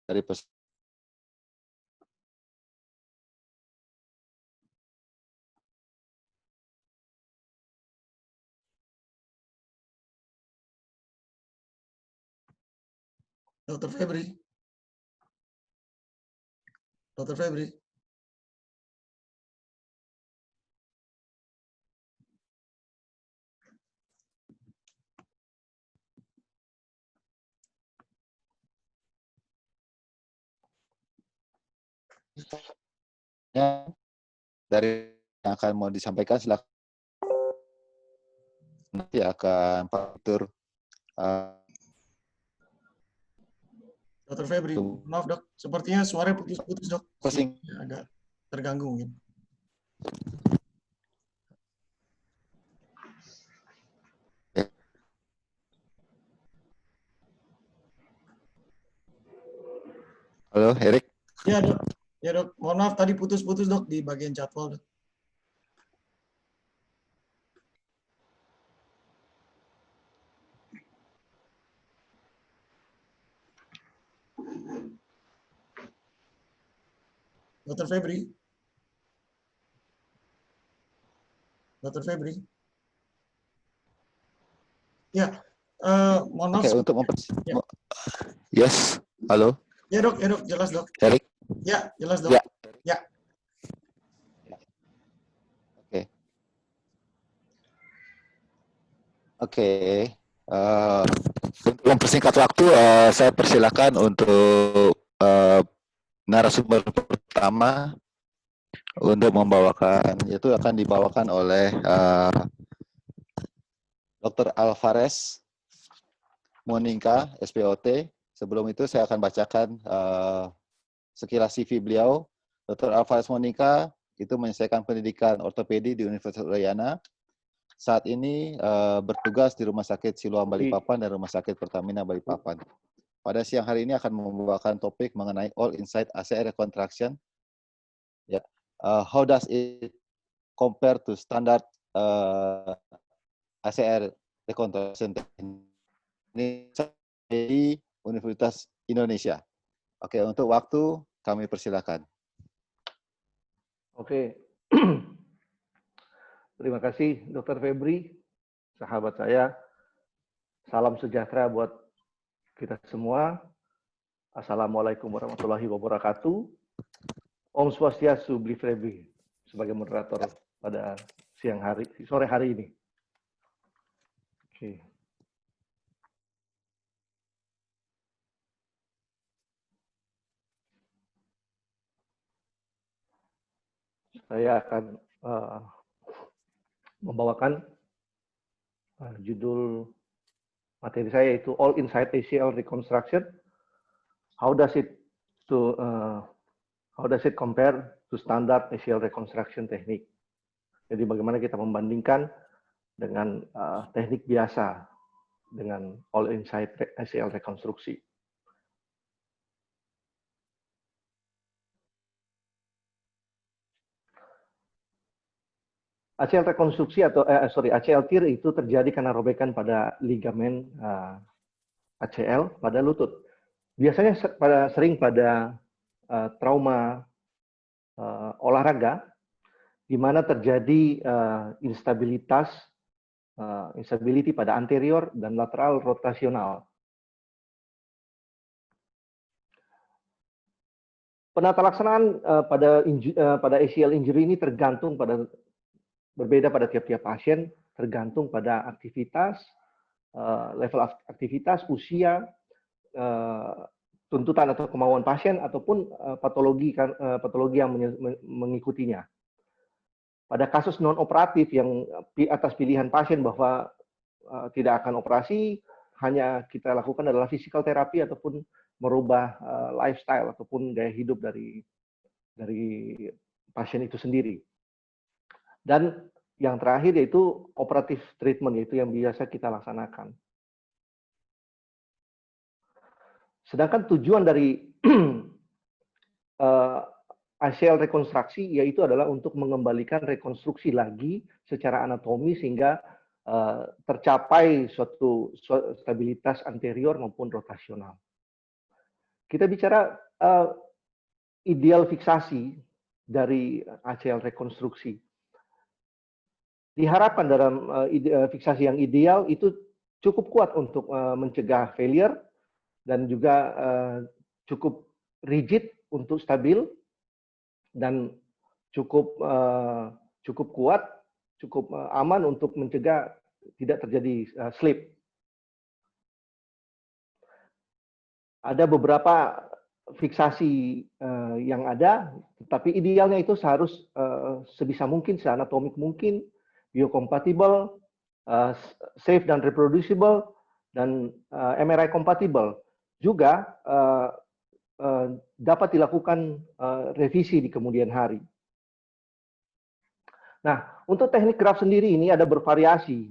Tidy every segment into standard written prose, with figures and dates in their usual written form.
dari Dr. Febri. Dr. Febri. dari yang akan mau disampaikan, silakan. Nanti akan Pak Dr. Febri, maaf dok, sepertinya suara putus-putus dok, agak terganggu mungkin. Halo, Erik. Ya dok, mohon maaf tadi putus-putus dok di bagian jadwal dok. Dr. Febri. Dr. Febri. Ya, mohon maaf. Oke, untuk Yes, halo. Ya dok, jelas dok. Erik. Ya, jelas dok. Ya. Oke. Untuk mempersingkat waktu, saya persilakan untuk narasumber pertama untuk membawakan, yaitu akan dibawakan oleh Dr. Alvarez Monica, SPOT. Sebelum itu saya akan bacakan sekilas CV beliau. Dr. Alvarez Monica itu menyelesaikan pendidikan ortopedi di Universitas Udayana. Saat ini bertugas di Rumah Sakit Siloam Balikpapan dan Rumah Sakit Pertamina Balikpapan. Pada siang hari ini akan membawakan topik mengenai all inside ACL reconstruction. Ya, how does it compare to standard ACL reconstruction ini di Universitas Indonesia. Oke, untuk waktu kami persilakan. Oke. Terima kasih Dr. Febri, sahabat saya. Salam sejahtera buat kita semua. Assalamualaikum warahmatullahi wabarakatuh. Om Swastiastu, Bli Febri, sebagai moderator pada sore hari ini. Oke. Saya akan membawakan judul materi saya, yaitu All Inside ACL Reconstruction. How does it compare to standard ACL reconstruction technique? Jadi bagaimana kita membandingkan dengan teknik biasa dengan all inside ACL rekonstruksi. ACL rekonstruksi atau ACL tear itu terjadi karena robekan pada ligamen ACL pada lutut. Biasanya sering pada trauma olahraga, di mana terjadi instability pada anterior dan lateral rotasional. Penata laksanaan pada ACL injury ini berbeda pada tiap-tiap pasien, tergantung pada aktivitas, level aktivitas, usia, tuntutan atau kemauan pasien, ataupun patologi yang mengikutinya. Pada kasus non-operatif yang atas pilihan pasien bahwa tidak akan operasi, hanya kita lakukan adalah physical therapy ataupun merubah lifestyle ataupun gaya hidup dari pasien itu sendiri. Dan yang terakhir yaitu operatif treatment, yaitu yang biasa kita laksanakan. Sedangkan tujuan dari ACL rekonstruksi yaitu adalah untuk mengembalikan rekonstruksi lagi secara anatomi sehingga tercapai suatu stabilitas anterior maupun rotasional. kita bicara ideal fiksasi dari ACL rekonstruksi. Diharapkan dalam fiksasi yang ideal itu cukup kuat untuk mencegah failure dan juga cukup rigid untuk stabil dan cukup kuat, cukup aman untuk mencegah tidak terjadi slip. Ada beberapa fiksasi yang ada, tetapi idealnya itu harus sebisa mungkin, seanatomik mungkin, biocompatible, safe dan reproducible, dan MRI compatible. Juga dapat dilakukan revisi di kemudian hari. Nah, untuk teknik graf sendiri ini ada bervariasi,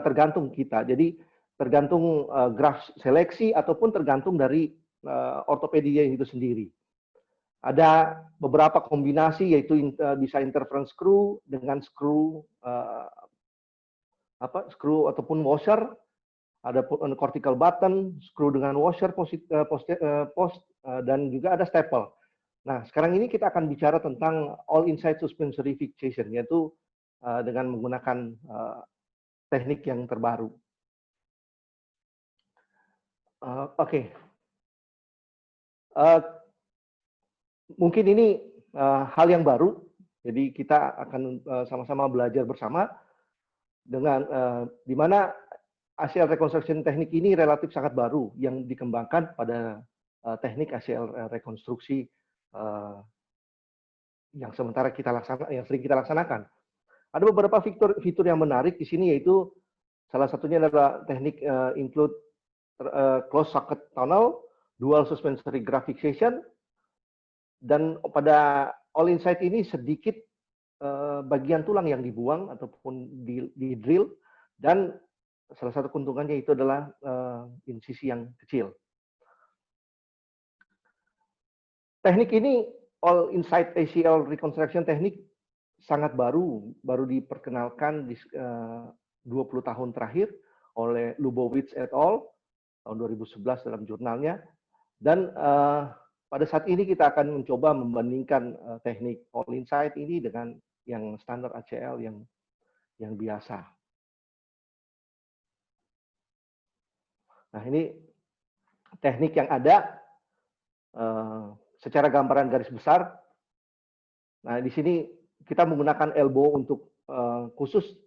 tergantung kita. Jadi tergantung graf seleksi ataupun tergantung dari ortopedia itu sendiri. Ada beberapa kombinasi, yaitu bisa interference screw dengan screw screw ataupun washer, ada cortical button, screw dengan washer post, dan juga ada staple. Nah, sekarang ini kita akan bicara tentang all inside suspensory fixation, yaitu dengan menggunakan teknik yang terbaru. Oke. Mungkin ini hal yang baru, jadi kita akan sama-sama belajar bersama dengan di mana ACL reconstruction teknik ini relatif sangat baru yang dikembangkan pada teknik ACL rekonstruksi yang sering kita laksanakan. Ada beberapa fitur yang menarik di sini, yaitu salah satunya adalah teknik include closed socket tunnel, dual suspensory graft fixation, dan pada all inside ini sedikit bagian tulang yang dibuang ataupun di drill, dan salah satu keuntungannya itu adalah insisi yang kecil. Teknik ini all inside ACL reconstruction teknik sangat baru diperkenalkan di 20 tahun terakhir oleh Lubowitz et al. Tahun 2011 dalam jurnalnya, dan pada saat ini kita akan mencoba membandingkan teknik all inside ini dengan yang standar ACL yang biasa. Nah, ini teknik yang ada secara gambaran garis besar. Nah, di sini kita menggunakan elbow untuk khusus.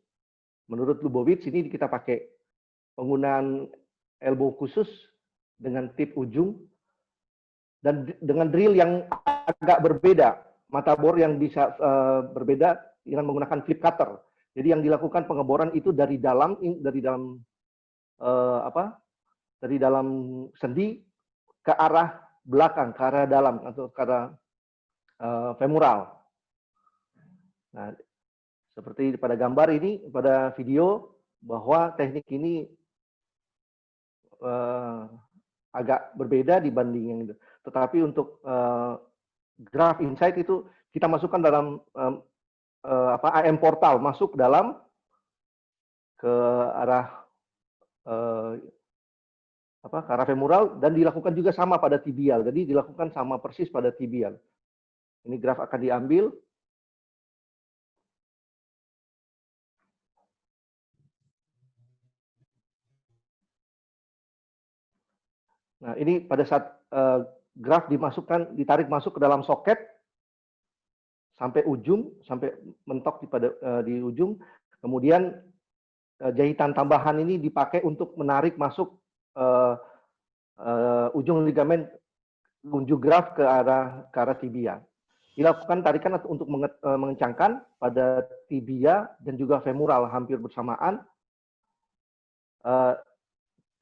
Menurut Lubowitz ini kita pakai penggunaan elbow khusus dengan tip ujung dan dengan drill yang agak berbeda, mata bor yang bisa berbeda dengan menggunakan flip cutter. Jadi yang dilakukan pengeboran itu dari dalam sendi ke arah belakang, ke arah dalam atau ke arah femoral. Nah, seperti pada gambar ini, pada video, bahwa teknik ini agak berbeda dibanding yang itu. Tetapi untuk graft inside itu kita masukkan dalam AM portal, masuk dalam ke arah ke arah femoral, dan dilakukan juga sama pada tibial. Jadi dilakukan sama persis pada tibial. Ini graf akan diambil. Nah, ini pada saat graf ditarik masuk ke dalam soket sampai ujung, sampai mentok di ujung. Kemudian jahitan tambahan ini dipakai untuk menarik masuk ujung ligamen unjuk graf ke arah tibia. Dilakukan tarikan untuk mengencangkan pada tibia dan juga femoral hampir bersamaan.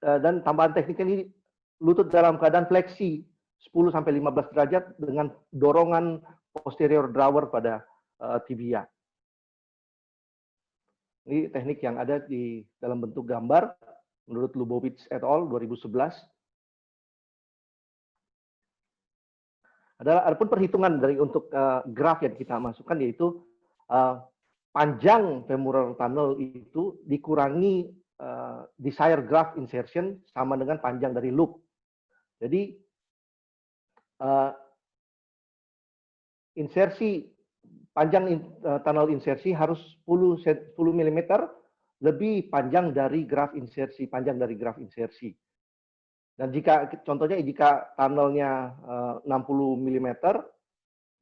Dan tambahan teknik ini, lutut dalam keadaan fleksi 10-15 derajat dengan dorongan posterior drawer pada tibia. Ini teknik yang ada di dalam bentuk gambar menurut Lubowitz et al. 2011. Adapun perhitungan untuk graf yang kita masukkan, yaitu panjang femoral tunnel itu dikurangi desired graft insertion sama dengan panjang dari loop. Jadi insersi panjang tunnel insersi harus 10 mm lebih panjang dari graf insersi, panjang dari graf insersi. Dan jika contohnya jika tunnelnya 60 mm,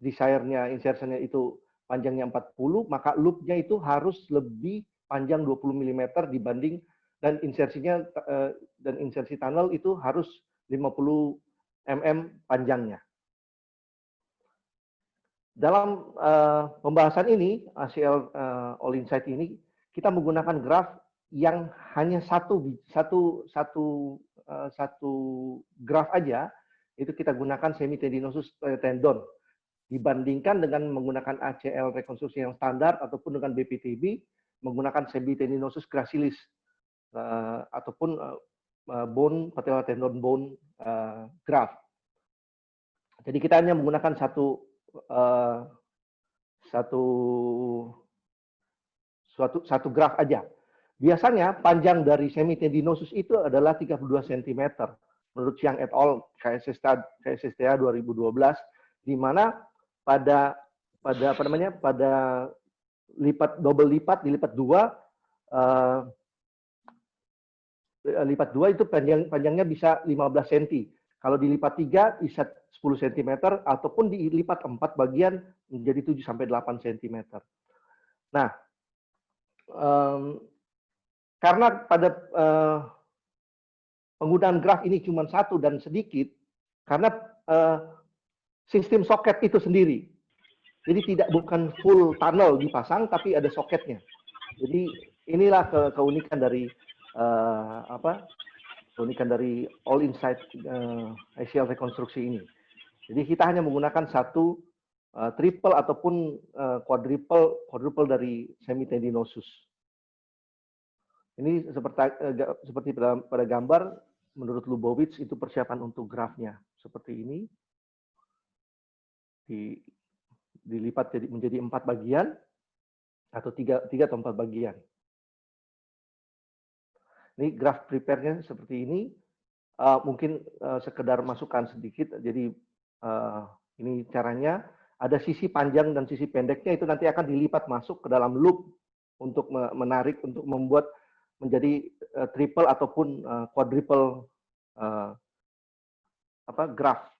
desire-nya insertionnya itu panjangnya 40, maka loop-nya itu harus lebih panjang 20 mm dibanding, dan insersinya dan insersi tunnel itu harus 50 mm panjangnya. Dalam pembahasan ini, ACL All Insight ini, kita menggunakan graf yang hanya satu graf aja, itu kita gunakan semitendinosus tendon, dibandingkan dengan menggunakan ACL rekonstruksi yang standar ataupun dengan BPTB menggunakan semitendinosus gracilis ataupun bone patellar tendon bone graph. Jadi kita hanya menggunakan satu graf aja. Biasanya panjang dari semitendinosus itu adalah 32 cm menurut Chiang et al. KSSTA 2012, di mana pada double lipat dilipat dua itu panjangnya bisa 15 cm. Kalau dilipat 3 bisa 10 cm ataupun dilipat 4 bagian menjadi 7 sampai 8 cm. Nah, karena pada penggunaan graf ini cuma satu dan sedikit, karena sistem soket itu sendiri. Jadi bukan full tunnel dipasang, tapi ada soketnya. Jadi inilah keunikan dari keunikan dari All Insight ACL rekonstruksi ini. Jadi kita hanya menggunakan satu triple ataupun quadruple dari semitendinosus. Ini seperti pada gambar, menurut Lubowitz itu persiapan untuk grafnya seperti ini, dilipat menjadi 4 bagian atau 3 atau 4 bagian. Ini graf prepare-nya seperti ini. Mungkin sekedar masukan sedikit. Jadi ini caranya, ada sisi panjang dan sisi pendeknya, itu nanti akan dilipat masuk ke dalam loop untuk menarik, untuk membuat menjadi triple ataupun quadruple graf.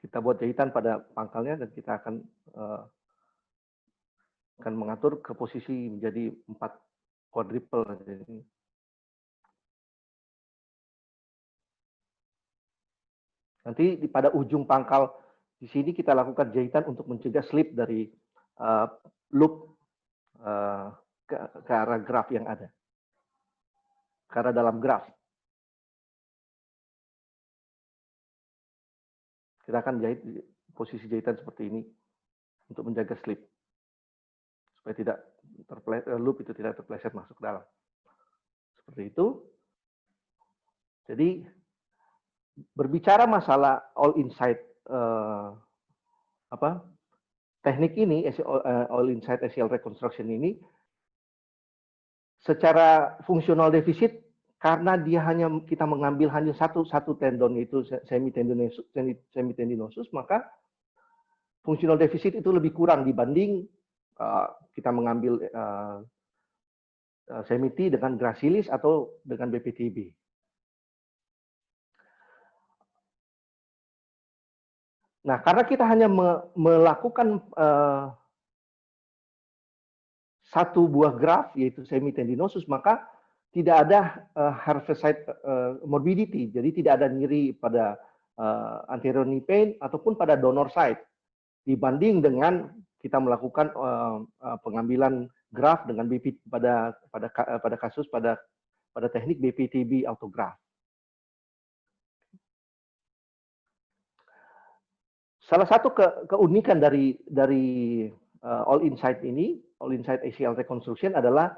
Kita buat jahitan pada pangkalnya dan kita akan mengatur ke posisi menjadi 4 quadruple. Nanti pada ujung pangkal di sini kita lakukan jahitan untuk mencegah slip dari loop ke arah graf yang ada, ke arah dalam graf. Kita akan jahit posisi jahitan seperti ini untuk menjaga slip, supaya tidak loop itu tidak terpeleset masuk ke dalam. Seperti itu. Jadi berbicara masalah All Insight teknik ini, All Insight ACL reconstruction ini, secara fungsional defisit, karena kita mengambil hanya satu tendon, yaitu semitendinosus, maka fungsional defisit itu lebih kurang dibanding kita mengambil semiti dengan gracilis atau dengan BPTB. Nah, karena kita hanya melakukan satu buah graf, yaitu semitendinosus, maka tidak ada harvest site morbidity, jadi tidak ada nyeri pada anterior knee pain ataupun pada donor site, dibanding dengan kita melakukan pengambilan graf dengan pada kasus pada teknik BPTB autograph. Salah satu keunikan dari All Insight ini, All Insight ACL reconstruction, adalah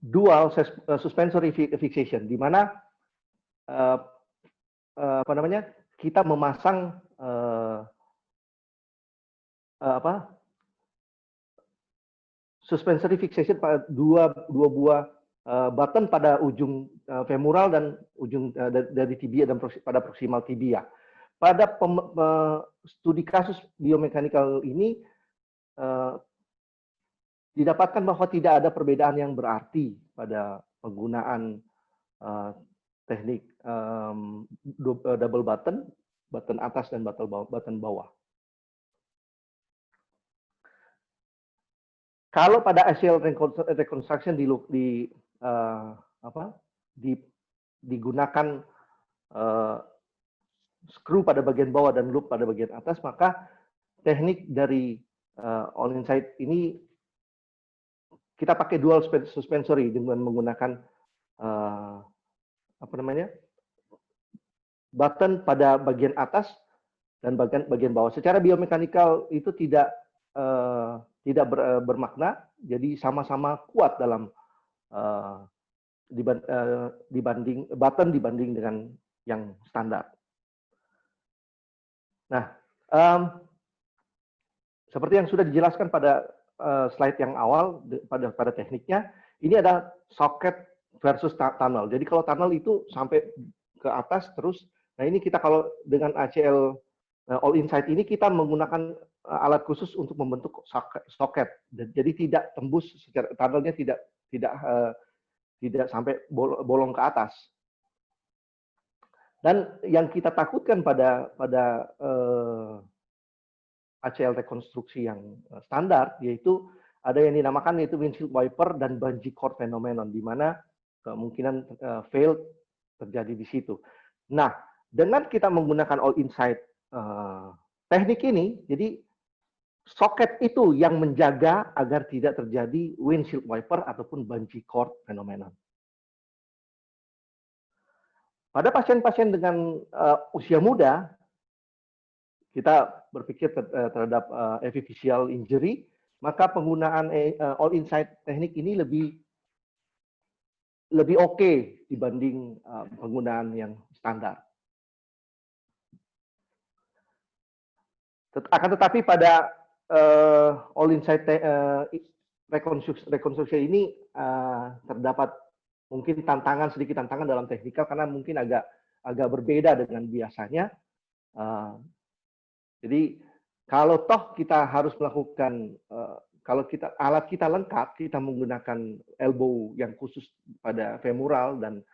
dual suspensory fixation, di mana kita memasang suspensory fixation pada dua buah button pada ujung femoral dan ujung dari tibia dan pada proximal tibia. Pada studi kasus biomekanikal ini didapatkan bahwa tidak ada perbedaan yang berarti pada penggunaan teknik double button, button atas dan button bawah. Kalau pada ACL reconstruction digunakan screw pada bagian bawah dan loop pada bagian atas, maka teknik dari all inside ini kita pakai dual suspensory dengan menggunakan button pada bagian atas dan bagian bawah. Secara biomekanikal itu tidak bermakna, jadi sama-sama kuat dalam dibanding button dibanding dengan yang standar. Nah, seperti yang sudah dijelaskan pada slide yang awal pada tekniknya, ini ada socket versus tunnel. Jadi kalau tunnel itu sampai ke atas terus, nah ini kita kalau dengan ACL all inside ini kita menggunakan alat khusus untuk membentuk socket. Jadi tidak tembus secara tunnelnya tidak sampai bolong ke atas. Dan yang kita takutkan pada ACL rekonstruksi yang standar, yaitu ada yang dinamakan yaitu windshield wiper dan bungee cord phenomenon, di mana kemungkinan fail terjadi di situ. Nah, dengan kita menggunakan all inside teknik ini, jadi soket itu yang menjaga agar tidak terjadi windshield wiper ataupun bungee cord phenomenon. Pada pasien-pasien dengan usia muda, kita berpikir terhadap epiphyseal injury, maka penggunaan all inside teknik ini lebih oke dibanding penggunaan yang standar. Akan tetapi pada all inside rekonstruksi ini terdapat mungkin sedikit tantangan dalam teknikal karena mungkin agak berbeda dengan biasanya. Jadi kalau toh kita harus melakukan, kalau alat kita lengkap, kita menggunakan elbow yang khusus pada femoral dan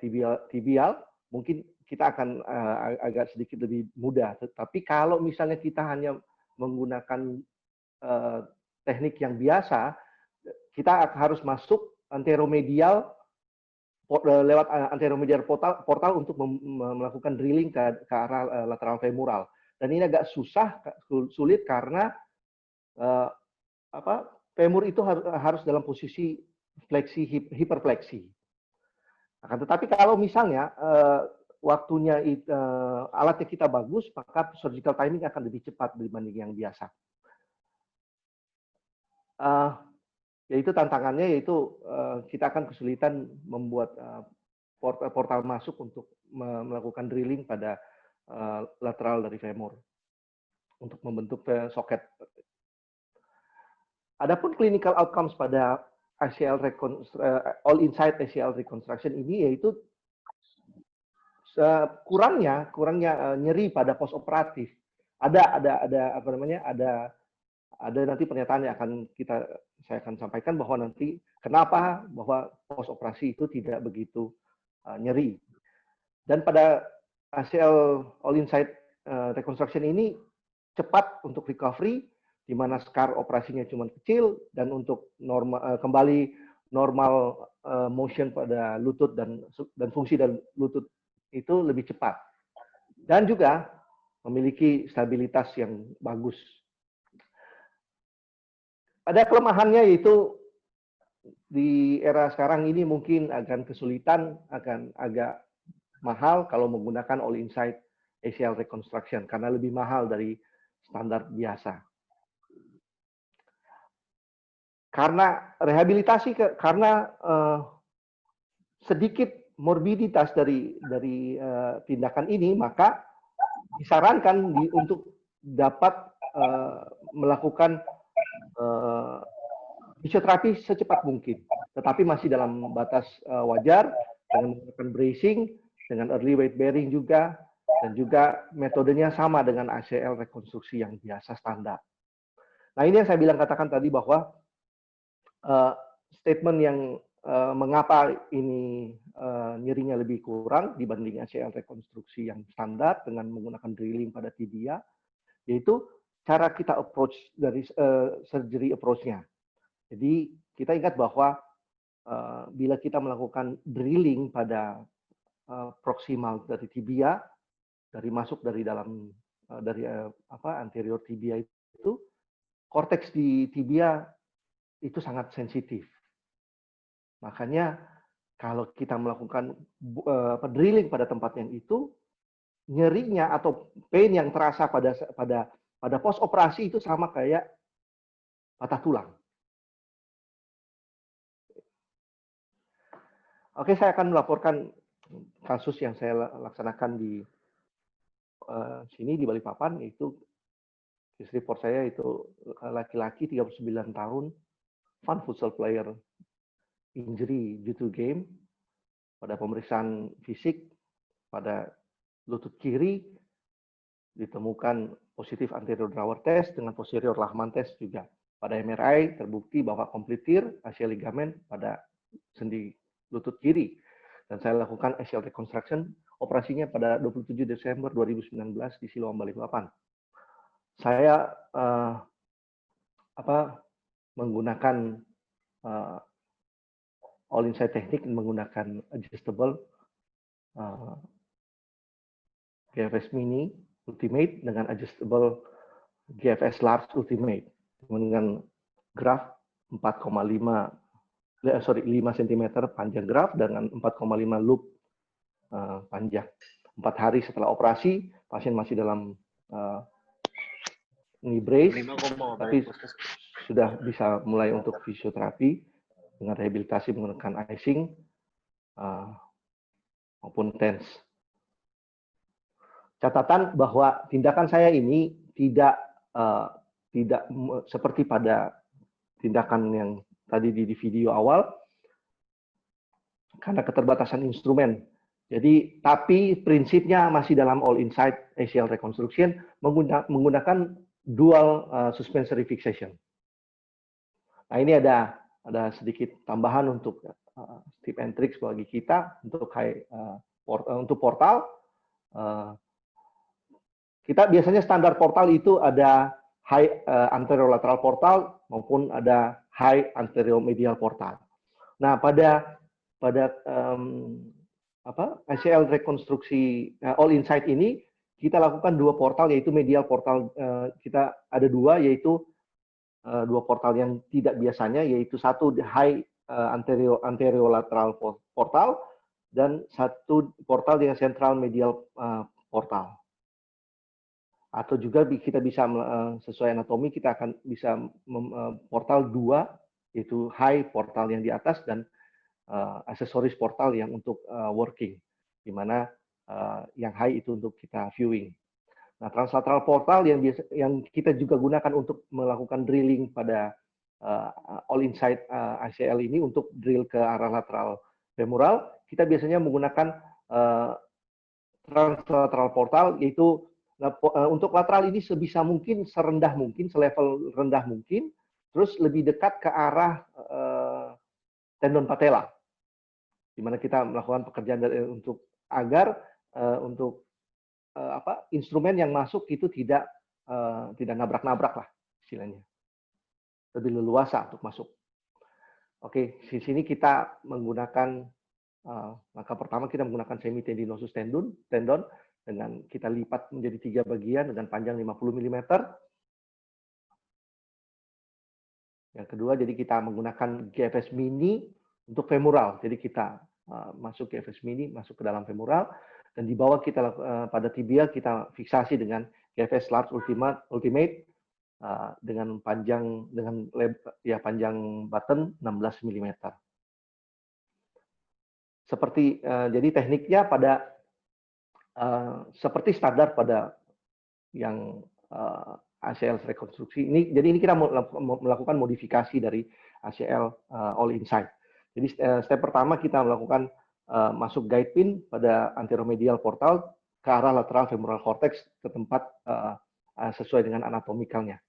tibial, mungkin kita akan agak sedikit lebih mudah. Tapi kalau misalnya kita hanya menggunakan teknik yang biasa, kita harus masuk anteromedial lewat anteromedial portal untuk melakukan drilling ke arah lateral femoral. Dan ini agak sulit karena femur itu harus dalam posisi hiperfleksi. Akan tetapi kalau misalnya waktunya alatnya kita bagus, maka surgical timing akan lebih cepat dibanding yang biasa. Yaitu tantangannya yaitu kita akan kesulitan membuat portal masuk untuk melakukan drilling pada lateral dari femur untuk membentuk soket. Adapun clinical outcomes pada ACL all inside ACL reconstruction ini yaitu kurangnya nyeri pada post operatif. Ada nanti pernyataan yang saya akan sampaikan bahwa nanti kenapa bahwa post operasi itu tidak begitu nyeri. Dan pada ACL all inside reconstruction ini cepat untuk recovery, di mana scar operasinya cuma kecil dan untuk kembali normal motion pada lutut dan fungsi dan lutut itu lebih cepat. Dan juga memiliki stabilitas yang bagus. Ada kelemahannya yaitu di era sekarang ini mungkin akan kesulitan, akan agak mahal kalau menggunakan all inside ACL reconstruction karena lebih mahal dari standar biasa. Karena rehabilitasi karena sedikit morbiditas dari tindakan ini, maka disarankan untuk dapat melakukan fisioterapi secepat mungkin, tetapi masih dalam batas wajar dengan menggunakan bracing, dengan early weight bearing juga, dan juga metodenya sama dengan ACL rekonstruksi yang biasa standar. Nah, ini yang saya katakan tadi bahwa statement yang mengapa ini nyerinya lebih kurang dibanding ACL rekonstruksi yang standar dengan menggunakan drilling pada tibia, yaitu cara kita approach dari surgery approach-nya. Jadi kita ingat bahwa bila kita melakukan drilling pada proximal dari tibia, masuk dari dalam anterior tibia itu, korteks di tibia itu sangat sensitif. Makanya kalau kita melakukan drilling pada tempat yang itu, nyerinya atau pain yang terasa pada pos operasi itu sama kayak patah tulang. Oke, saya akan melaporkan kasus yang saya laksanakan di sini di Balikpapan, yaitu case report saya itu laki-laki 39 tahun, fun futsal player, injury due to game, pada pemeriksaan fisik pada lutut kiri ditemukan positif anterior drawer test dengan posterior Lachman test juga. Pada MRI terbukti bahwa complete tear ACL ligamen pada sendi lutut kiri. Dan saya lakukan ACL reconstruction, operasinya pada 27 Desember 2019 di Siloam Balikpapan. Saya menggunakan all inside teknik, menggunakan adjustable GFS Mini Ultimate dengan adjustable GFS Large Ultimate dengan graf 5 cm panjang graf dengan 4,5 loop panjang. 4 hari setelah operasi, pasien masih dalam knee brace, tapi sudah bisa mulai untuk fisioterapi dengan rehabilitasi menggunakan icing maupun TENS. Catatan bahwa tindakan saya ini tidak seperti pada tindakan yang tadi di video awal, karena keterbatasan instrumen. Jadi, tapi prinsipnya masih dalam all inside ACL reconstruction menggunakan dual suspensory fixation. Nah, ini ada sedikit tambahan untuk tip and tricks bagi kita untuk untuk portal. Kita biasanya standar portal itu ada high anterolateral portal maupun ada high anteromedial portal. Nah, pada ACL rekonstruksi all inside ini kita lakukan 2 portal, yaitu medial portal. Kita ada 2, yaitu 2 portal yang tidak biasanya, yaitu satu high anterolateral portal dan satu portal dengan central medial portal. Atau juga kita bisa sesuai anatomi kita akan bisa portal 2, yaitu high portal yang di atas dan aksesoris portal yang untuk working, di mana yang high itu untuk kita viewing. Nah, translateral portal yang kita juga gunakan untuk melakukan drilling pada all inside ACL ini untuk drill ke arah lateral femoral, kita biasanya menggunakan translateral portal, yaitu untuk lateral ini sebisa mungkin, serendah mungkin, selevel rendah mungkin, terus lebih dekat ke arah tendon patella, di mana kita melakukan pekerjaan untuk agar instrumen yang masuk itu tidak nabrak-nabrak lah istilahnya, lebih leluasa untuk masuk. Oke, di sini kita menggunakan langkah pertama kita menggunakan semitendinosus tendon dengan kita lipat menjadi 3 bagian dengan panjang 50 mm. Yang kedua, jadi kita menggunakan GFS Mini untuk femoral. Jadi kita masuk GFS Mini, masuk ke dalam femoral, dan di bawah kita pada tibia kita fiksasi dengan GFS Large Ultimate dengan panjang panjang button 16 mm. Seperti jadi tekniknya pada seperti standar pada yang ACL rekonstruksi. Jadi ini kita melakukan modifikasi dari ACL all inside. Jadi step pertama kita melakukan masuk guide pin pada anteromedial portal ke arah lateral femoral cortex ke tempat sesuai dengan anatomiknya.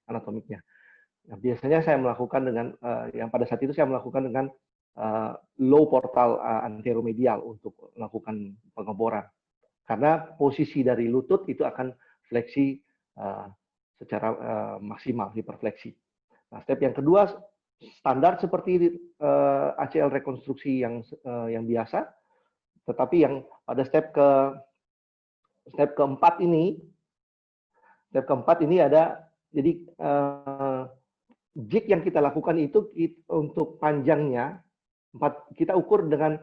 Nah, biasanya saya melakukan dengan yang pada saat itu saya melakukan dengan low portal anteromedial untuk melakukan pengeboran. Karena posisi dari lutut itu akan fleksi secara maksimal, hiperfleksi. Nah, step yang kedua standar seperti ACL rekonstruksi yang biasa, tetapi yang pada step keempat ini ada, jadi jig yang kita lakukan itu untuk panjangnya kita ukur dengan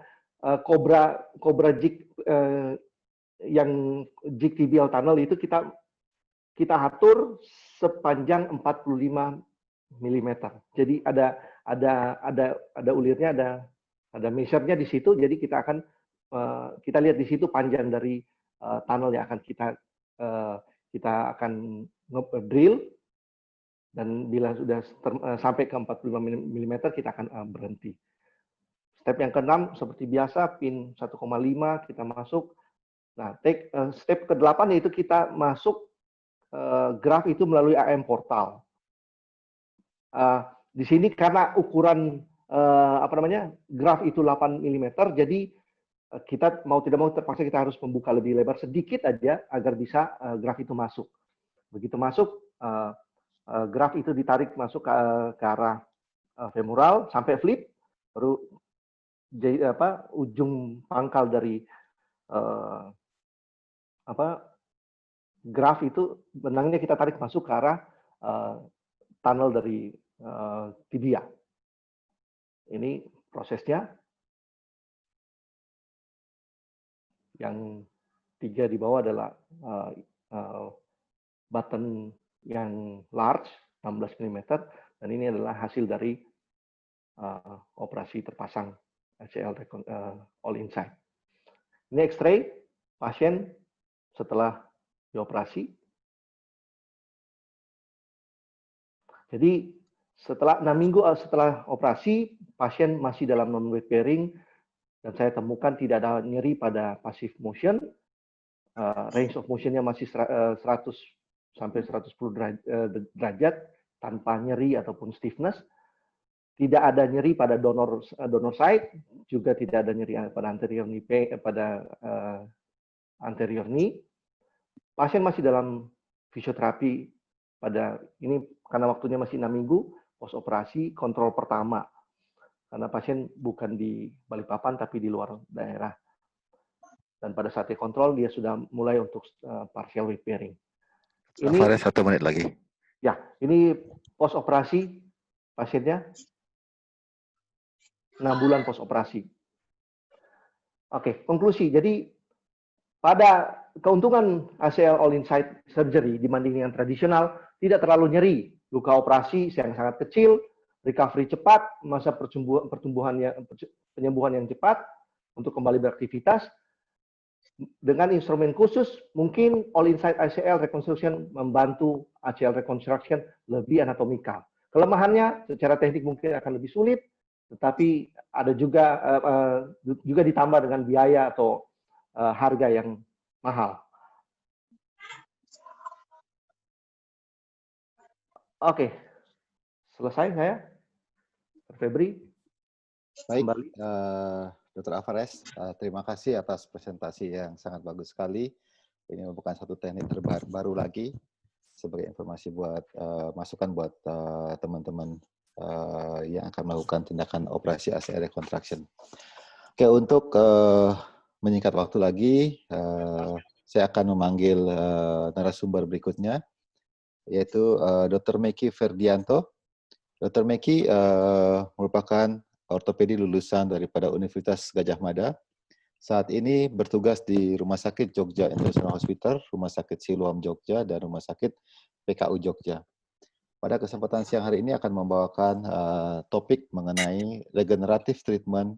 cobra jig yang jig tibial tunnel itu kita atur sepanjang 45 mm. Jadi ada ulirnya, ada measure-nya di situ. Jadi kita akan kita lihat di situ panjang dari tunnel yang akan kita akan drill, dan bila sudah sampai ke 45 mm kita akan berhenti. Step yang ke-6 seperti biasa pin 1,5 kita masuk. Nah, step ke-8 yaitu kita masuk graf itu melalui AM portal. Di sini karena ukuran graf itu 8 mm, jadi kita mau tidak mau terpaksa kita harus membuka lebih lebar sedikit aja agar bisa graf itu masuk. Begitu masuk, graf itu ditarik masuk ke arah femoral sampai flip, baru ujung pangkal dari graf itu benangnya kita tarik masuk ke arah tunnel dari tibia. Ini prosesnya. Yang 3 di bawah adalah button yang large 16 mm, dan ini adalah hasil dari operasi terpasang ACL all inside. Ini X-ray pasien setelah dioperasi. Jadi setelah 6 minggu setelah operasi, pasien masih dalam non-weight bearing, dan saya temukan tidak ada nyeri pada passive motion. Range of motion-nya masih 100 sampai 110 derajat tanpa nyeri ataupun stiffness. Tidak ada nyeri pada donor side, juga tidak ada nyeri pada anterior knee. Pasien masih dalam fisioterapi pada ini karena waktunya masih 6 minggu post operasi kontrol pertama. Karena pasien bukan di Balikpapan tapi di luar daerah. Dan pada saat kontrol dia sudah mulai untuk partial weight bearing. Ini 1 menit lagi. Ya, ini post operasi pasiennya 6 bulan post operasi. Oke, konklusi. Jadi pada keuntungan ACL all inside surgery dibanding yang tradisional, tidak terlalu nyeri, luka operasi yang sangat kecil, recovery cepat, masa penyembuhan yang cepat untuk kembali beraktivitas. Dengan instrumen khusus, mungkin all inside ACL reconstruction membantu ACL reconstruction lebih anatomikal. Kelemahannya secara teknik mungkin akan lebih sulit, tetapi ada juga ditambah dengan biaya atau harga yang mahal. Oke, selesai saya. Febri. Baik, Dr. Alvarez, terima kasih atas presentasi yang sangat bagus sekali. Ini merupakan satu teknik terbaru lagi sebagai informasi buat masukan buat teman-teman yang akan melakukan tindakan operasi ACL reconstruction. Oke, untuk menyingkat waktu lagi, saya akan memanggil narasumber berikutnya, yaitu Dr. Meki Ferdianto. Dr. Meki merupakan ortopedi lulusan daripada Universitas Gadjah Mada. Saat ini bertugas di Rumah Sakit Jogja International Hospital, Rumah Sakit Siloam Jogja, dan Rumah Sakit PKU Jogja. Pada kesempatan siang hari ini akan membawakan topik mengenai regenerative treatment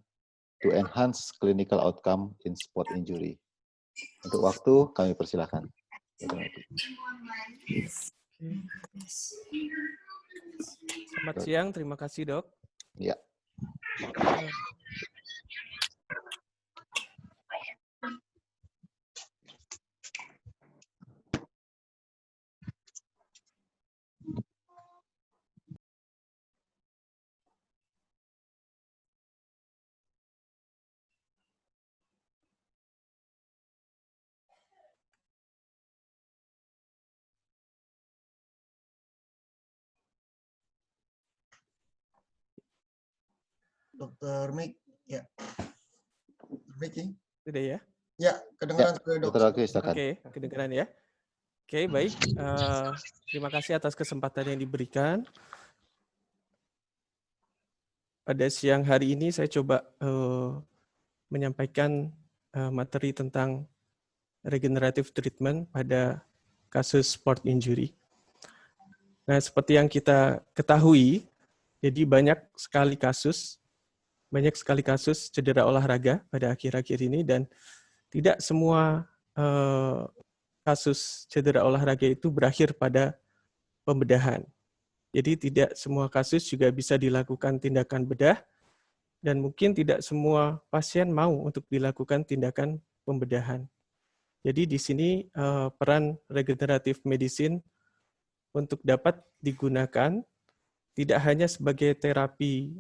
to enhance clinical outcome in sport injury. Untuk waktu kami persilakan. Selamat siang, terima kasih dok. Ya. Dr. Mik, ya. Mik, ya. Sudah ya? Ya, kedengaran sudah dok. Dr. Agus, silakan. Oke, kedengaran ya. Oke, baik. Terima kasih atas kesempatan yang diberikan. Pada siang hari ini saya coba menyampaikan materi tentang regenerative treatment pada kasus sport injury. Nah, seperti yang kita ketahui, jadi banyak sekali kasus cedera olahraga pada akhir-akhir ini, dan tidak semua kasus cedera olahraga itu berakhir pada pembedahan. Jadi tidak semua kasus juga bisa dilakukan tindakan bedah, dan mungkin tidak semua pasien mau untuk dilakukan tindakan pembedahan. Jadi di sini peran regenerative medicine untuk dapat digunakan tidak hanya sebagai terapi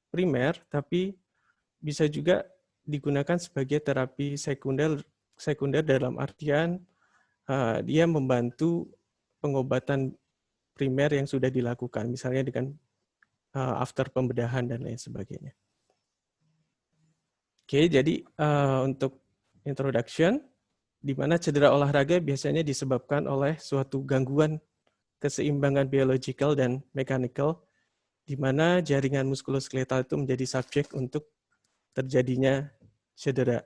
primer, tapi bisa juga digunakan sebagai terapi sekunder dalam artian dia membantu pengobatan primer yang sudah dilakukan, misalnya dengan after pembedahan dan lain sebagainya. Oke, jadi untuk introduction, di mana cedera olahraga biasanya disebabkan oleh suatu gangguan keseimbangan biological dan mechanical, di mana jaringan muskuloskeletal itu menjadi subjek untuk terjadinya cedera.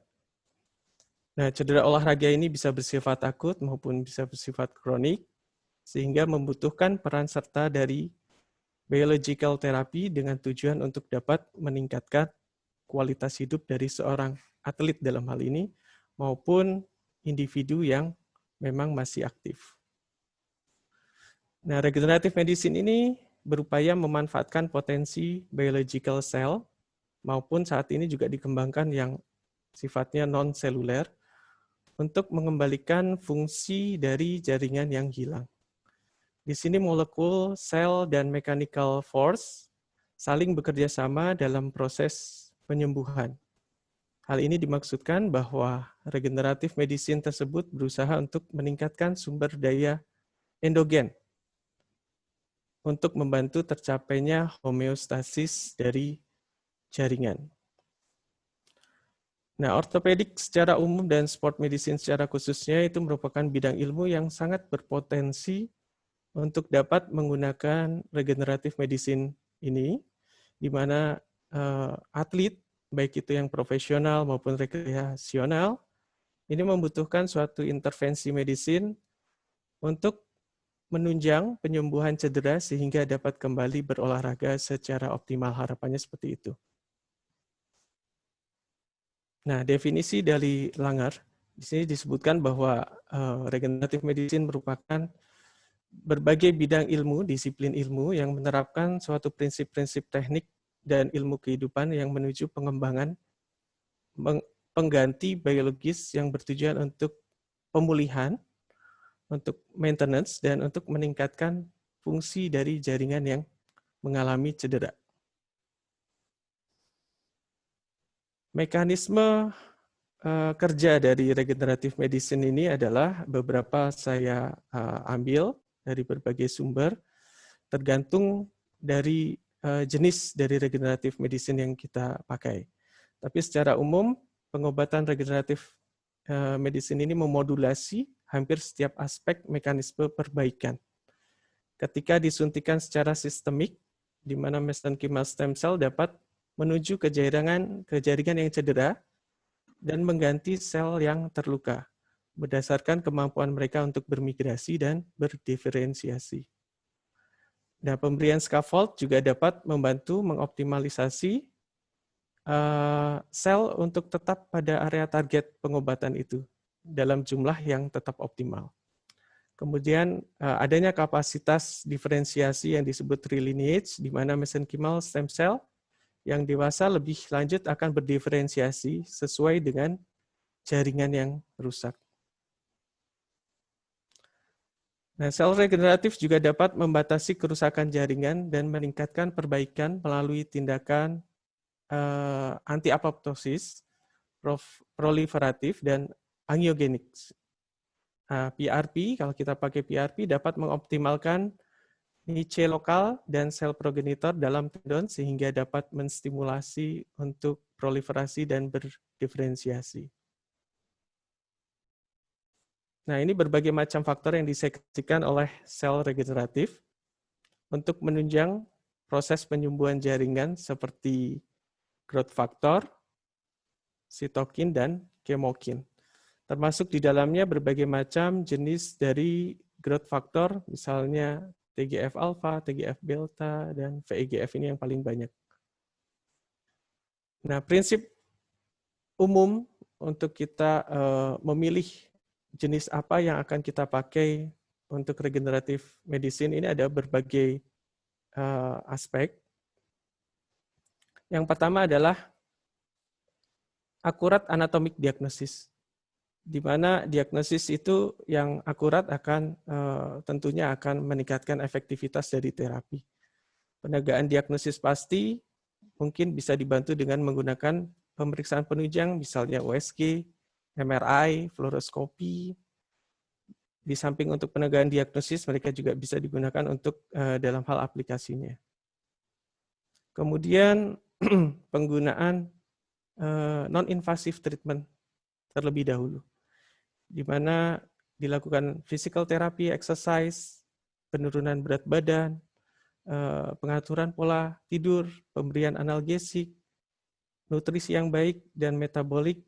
Nah, cedera olahraga ini bisa bersifat akut maupun bisa bersifat kronik, sehingga membutuhkan peran serta dari biological therapy dengan tujuan untuk dapat meningkatkan kualitas hidup dari seorang atlet dalam hal ini, maupun individu yang memang masih aktif. Nah, regenerative medicine ini berupaya memanfaatkan potensi biological cell, maupun saat ini juga dikembangkan yang sifatnya non-seluler, untuk mengembalikan fungsi dari jaringan yang hilang. Di sini molekul, sel, dan mechanical force saling bekerja sama dalam proses penyembuhan. Hal ini dimaksudkan bahwa regenerative medicine tersebut berusaha untuk meningkatkan sumber daya endogen untuk membantu tercapainya homeostasis dari jaringan. Nah, ortopedik secara umum dan sport medicine secara khususnya itu merupakan bidang ilmu yang sangat berpotensi untuk dapat menggunakan regenerative medicine ini, di mana atlet, baik itu yang profesional maupun rekreasional, ini membutuhkan suatu intervensi medicine untuk menunjang penyembuhan cedera sehingga dapat kembali berolahraga secara optimal. Harapannya seperti itu. Nah, definisi dari Langer, di sini disebutkan bahwa regenerative medicine merupakan berbagai bidang ilmu, disiplin ilmu yang menerapkan suatu prinsip-prinsip teknik dan ilmu kehidupan yang menuju pengembangan pengganti biologis yang bertujuan untuk pemulihan, untuk maintenance, dan untuk meningkatkan fungsi dari jaringan yang mengalami cedera. Mekanisme kerja dari regenerative medicine ini adalah beberapa saya ambil dari berbagai sumber, tergantung dari jenis dari regenerative medicine yang kita pakai. Tapi secara umum, pengobatan regenerative medicine ini memodulasi hampir setiap aspek mekanisme perbaikan. Ketika disuntikan secara sistemik, di mana mesenchymal stem cell dapat menuju ke jaringan yang cedera dan mengganti sel yang terluka, berdasarkan kemampuan mereka untuk bermigrasi dan berdiferensiasi. Nah, pemberian scaffold juga dapat membantu mengoptimalisasi sel untuk tetap pada area target pengobatan itu dalam jumlah yang tetap optimal. Kemudian adanya kapasitas diferensiasi yang disebut relineage, di mana mesenchymal stem cell yang dewasa lebih lanjut akan berdiferensiasi sesuai dengan jaringan yang rusak. Nah, sel regeneratif juga dapat membatasi kerusakan jaringan dan meningkatkan perbaikan melalui tindakan anti-apoptosis, proliferatif, dan angiogenik. PRP, kalau kita pakai PRP, dapat mengoptimalkan niche lokal dan sel progenitor dalam tendon sehingga dapat menstimulasi untuk proliferasi dan berdiferensiasi. Nah, ini berbagai macam faktor yang disekresikan oleh sel regeneratif untuk menunjang proses penyembuhan jaringan seperti growth factor, sitokin, dan kemokin. Termasuk di dalamnya berbagai macam jenis dari growth factor, misalnya TGF-alpha, TGF-beta, dan VEGF ini yang paling banyak. Nah, prinsip umum untuk kita memilih jenis apa yang akan kita pakai untuk regeneratif medicine ini ada berbagai aspek. Yang pertama adalah akurat anatomik diagnosis, di mana diagnosis itu yang akurat akan tentunya akan meningkatkan efektivitas dari terapi. Penegakan diagnosis pasti mungkin bisa dibantu dengan menggunakan pemeriksaan penunjang, misalnya USG, MRI, fluoroskopi. Di samping untuk penegakan diagnosis, mereka juga bisa digunakan untuk dalam hal aplikasinya. Kemudian penggunaan non-invasive treatment terlebih dahulu, di mana dilakukan physical therapy, exercise, penurunan berat badan, pengaturan pola tidur, pemberian analgesik, nutrisi yang baik, dan metabolik,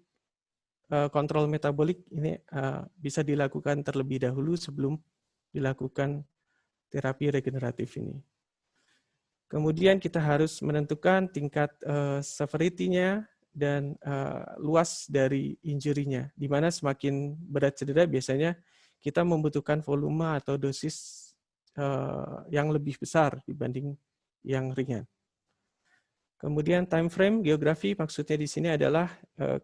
kontrol metabolik ini bisa dilakukan terlebih dahulu sebelum dilakukan terapi regeneratif ini. Kemudian kita harus menentukan tingkat severity-nya dan luas dari injury-nya, di mana semakin berat cedera biasanya kita membutuhkan volume atau dosis yang lebih besar dibanding yang ringan. Kemudian time frame geografi, maksudnya di sini adalah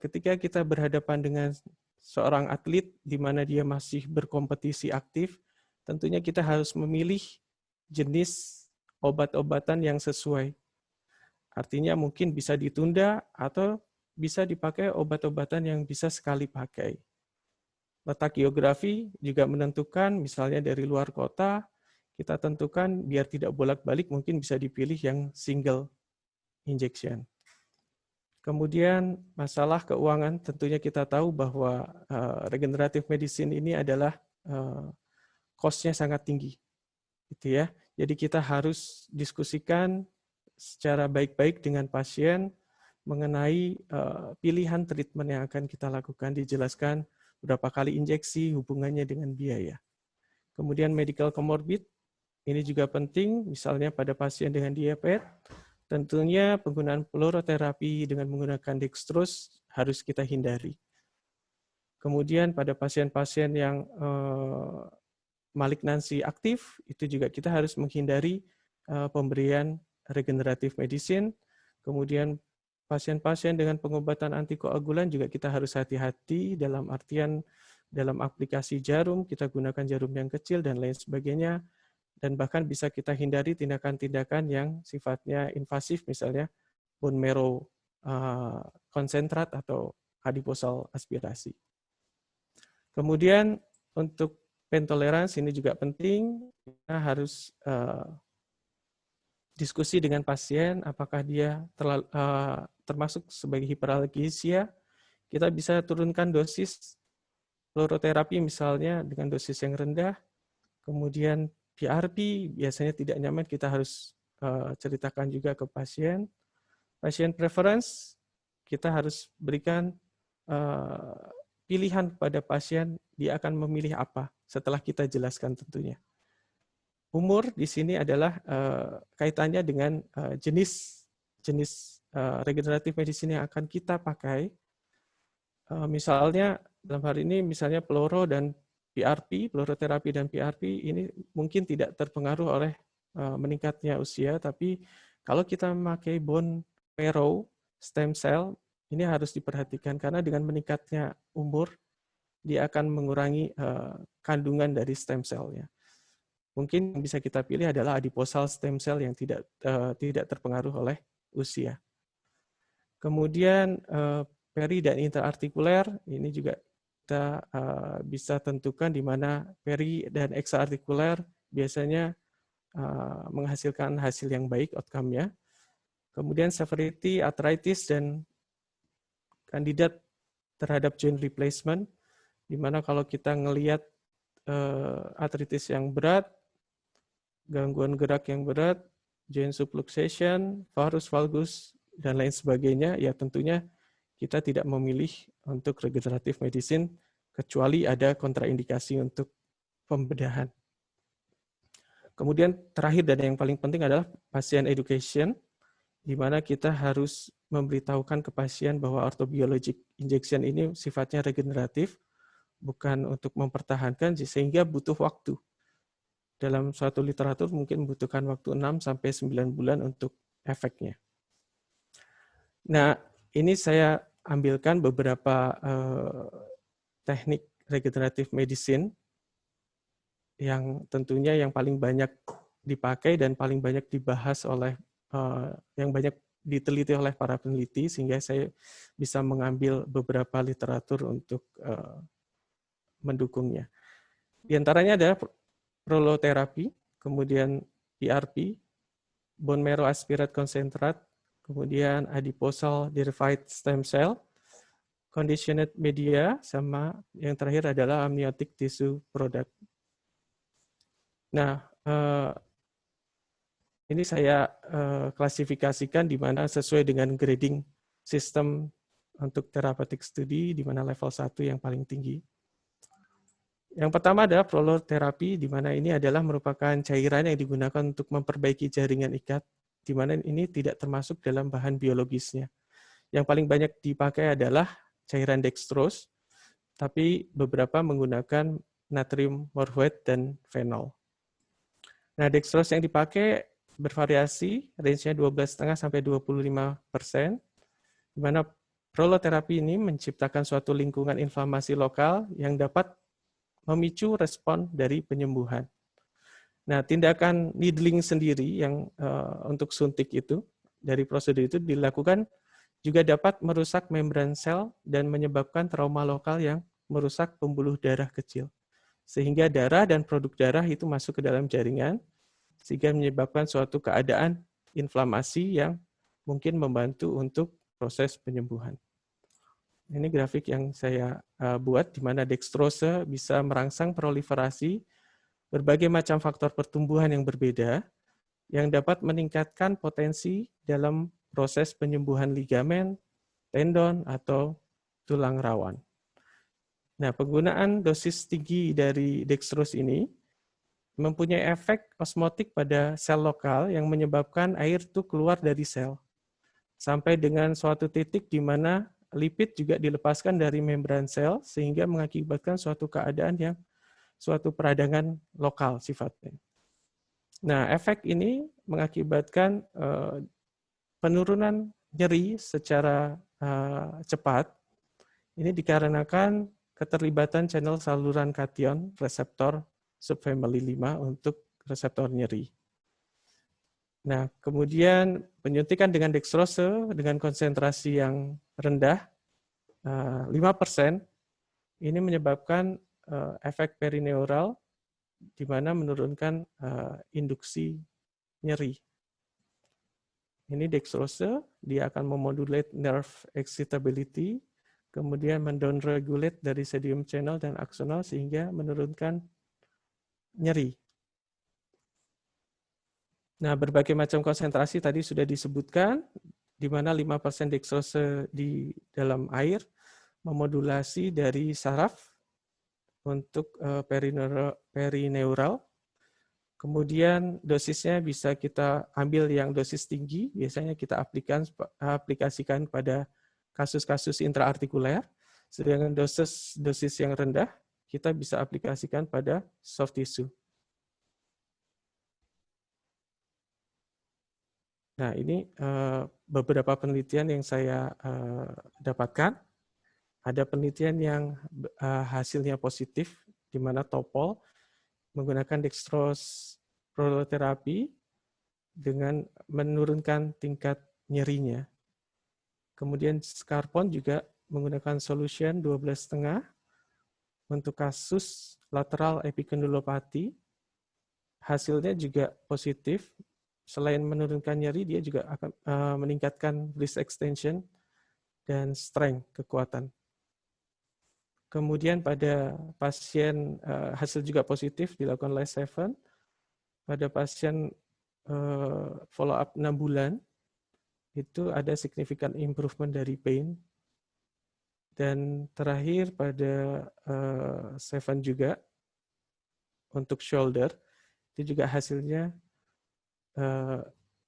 ketika kita berhadapan dengan seorang atlet di mana dia masih berkompetisi aktif, tentunya kita harus memilih jenis obat-obatan yang sesuai. Artinya mungkin bisa ditunda atau bisa dipakai obat-obatan yang bisa sekali pakai. Letak geografi juga menentukan, misalnya dari luar kota, kita tentukan biar tidak bolak-balik mungkin bisa dipilih yang single injection. Kemudian masalah keuangan, tentunya kita tahu bahwa regenerative medicine ini adalah cost-nya sangat tinggi. Gitu ya. Jadi kita harus diskusikan secara baik-baik dengan pasien mengenai pilihan treatment yang akan kita lakukan, dijelaskan berapa kali injeksi, hubungannya dengan biaya. Kemudian medical comorbid, ini juga penting, misalnya pada pasien dengan diabetes, tentunya penggunaan fluoroterapi dengan menggunakan dextrose harus kita hindari. Kemudian pada pasien-pasien yang malignansi aktif, itu juga kita harus menghindari pemberian regeneratif medicine. Kemudian pasien-pasien dengan pengobatan antikoagulan juga kita harus hati-hati dalam artian dalam aplikasi jarum, kita gunakan jarum yang kecil dan lain sebagainya. Dan bahkan bisa kita hindari tindakan-tindakan yang sifatnya invasif, misalnya bone marrow konsentrat atau adiposal aspirasi. Kemudian untuk pain tolerance ini juga penting, kita harus diskusi dengan pasien apakah dia termasuk sebagai hiperalgesia. Kita bisa turunkan dosis fluoroterapi misalnya dengan dosis yang rendah. Kemudian PRP biasanya tidak nyaman, kita harus ceritakan juga ke pasien. Pasien preference, kita harus berikan pilihan kepada pasien, dia akan memilih apa setelah kita jelaskan tentunya. Umur di sini adalah kaitannya dengan jenis regeneratif medicine yang akan kita pakai. Misalnya dalam hal ini misalnya fluoro dan PRP, fluoroterapi dan PRP ini mungkin tidak terpengaruh oleh meningkatnya usia, tapi kalau kita memakai bone marrow stem cell, ini harus diperhatikan karena dengan meningkatnya umur, dia akan mengurangi kandungan dari stem cell-nya. Mungkin yang bisa kita pilih adalah adiposal stem cell yang tidak terpengaruh oleh usia. Kemudian peri dan interartikuler, ini juga kita bisa tentukan di mana peri dan extraartikuler biasanya menghasilkan hasil yang baik outcome-nya. Kemudian severity, arthritis, dan kandidat terhadap joint replacement, di mana kalau kita ngelihat arthritis yang berat, gangguan gerak yang berat, joint subluxation, varus valgus, dan lain sebagainya, ya tentunya kita tidak memilih untuk regenerative medicine, kecuali ada kontraindikasi untuk pembedahan. Kemudian terakhir dan yang paling penting adalah pasien education, di mana kita harus memberitahukan ke pasien bahwa orthobiologic injection ini sifatnya regeneratif, bukan untuk mempertahankan, sehingga butuh waktu. Dalam suatu literatur mungkin membutuhkan waktu 6-9 bulan untuk efeknya. Nah, ini saya ambilkan beberapa teknik regenerative medicine yang tentunya yang paling banyak dipakai dan paling banyak dibahas oleh, yang banyak diteliti oleh para peneliti, sehingga saya bisa mengambil beberapa literatur untuk mendukungnya. Di antaranya ada proloterapi, kemudian PRP, bone marrow aspirate concentrate, kemudian adiposal derived stem cell, conditioned media, sama yang terakhir adalah amniotic tissue product. Nah, ini saya klasifikasikan di mana sesuai dengan grading sistem untuk therapeutic study, di mana level 1 yang paling tinggi. Yang pertama adalah proloterapi, di mana ini adalah merupakan cairan yang digunakan untuk memperbaiki jaringan ikat, di mana ini tidak termasuk dalam bahan biologisnya. Yang paling banyak dipakai adalah cairan dextrose, tapi beberapa menggunakan natrium morphoate dan fenol. Nah, dextrose yang dipakai bervariasi, range-nya 12,5 sampai 25%, di mana proloterapi ini menciptakan suatu lingkungan inflamasi lokal yang dapat memicu respon dari penyembuhan. Nah, tindakan needling sendiri yang untuk suntik itu, dari prosedur itu dilakukan juga dapat merusak membran sel dan menyebabkan trauma lokal yang merusak pembuluh darah kecil. Sehingga darah dan produk darah itu masuk ke dalam jaringan, sehingga menyebabkan suatu keadaan inflamasi yang mungkin membantu untuk proses penyembuhan. Ini grafik yang saya buat, di mana dextrose bisa merangsang proliferasi berbagai macam faktor pertumbuhan yang berbeda, yang dapat meningkatkan potensi dalam proses penyembuhan ligamen, tendon, atau tulang rawan. Nah, penggunaan dosis tinggi dari dextrose ini mempunyai efek osmotik pada sel lokal yang menyebabkan air itu keluar dari sel. Sampai dengan suatu titik di mana lipid juga dilepaskan dari membran sel, sehingga mengakibatkan suatu keadaan yang suatu peradangan lokal sifatnya. Nah, efek ini mengakibatkan penurunan nyeri secara cepat. Ini dikarenakan keterlibatan channel saluran kation reseptor subfamily 5 untuk reseptor nyeri. Nah, kemudian penyuntikan dengan dextrose dengan konsentrasi yang rendah, 5%, ini menyebabkan efek perineural, di mana menurunkan induksi nyeri. Ini dextrose, dia akan memodulate nerve excitability, kemudian mendownregulate dari sodium channel dan axonal, sehingga menurunkan nyeri. Nah, berbagai macam konsentrasi tadi sudah disebutkan, di mana 5% dextrose di dalam air memodulasi dari saraf untuk perineural. Kemudian dosisnya bisa kita ambil yang dosis tinggi, biasanya kita aplikasikan pada kasus-kasus intraartikuler, sedangkan dosis yang rendah kita bisa aplikasikan pada soft tissue. Nah, ini beberapa penelitian yang saya dapatkan. Ada penelitian yang hasilnya positif, di mana Topol menggunakan dextrose proloterapi dengan menurunkan tingkat nyerinya. Kemudian Scarpon juga menggunakan solution 12,5 untuk kasus lateral epikondylopati. Hasilnya juga positif. Selain menurunkan nyeri, dia juga akan meningkatkan wrist extension dan strength, kekuatan. Kemudian pada pasien hasil juga positif dilakukan LAS7. Pada pasien follow up 6 bulan, itu ada significant improvement dari pain. Dan terakhir pada 7 juga, untuk shoulder, itu juga hasilnya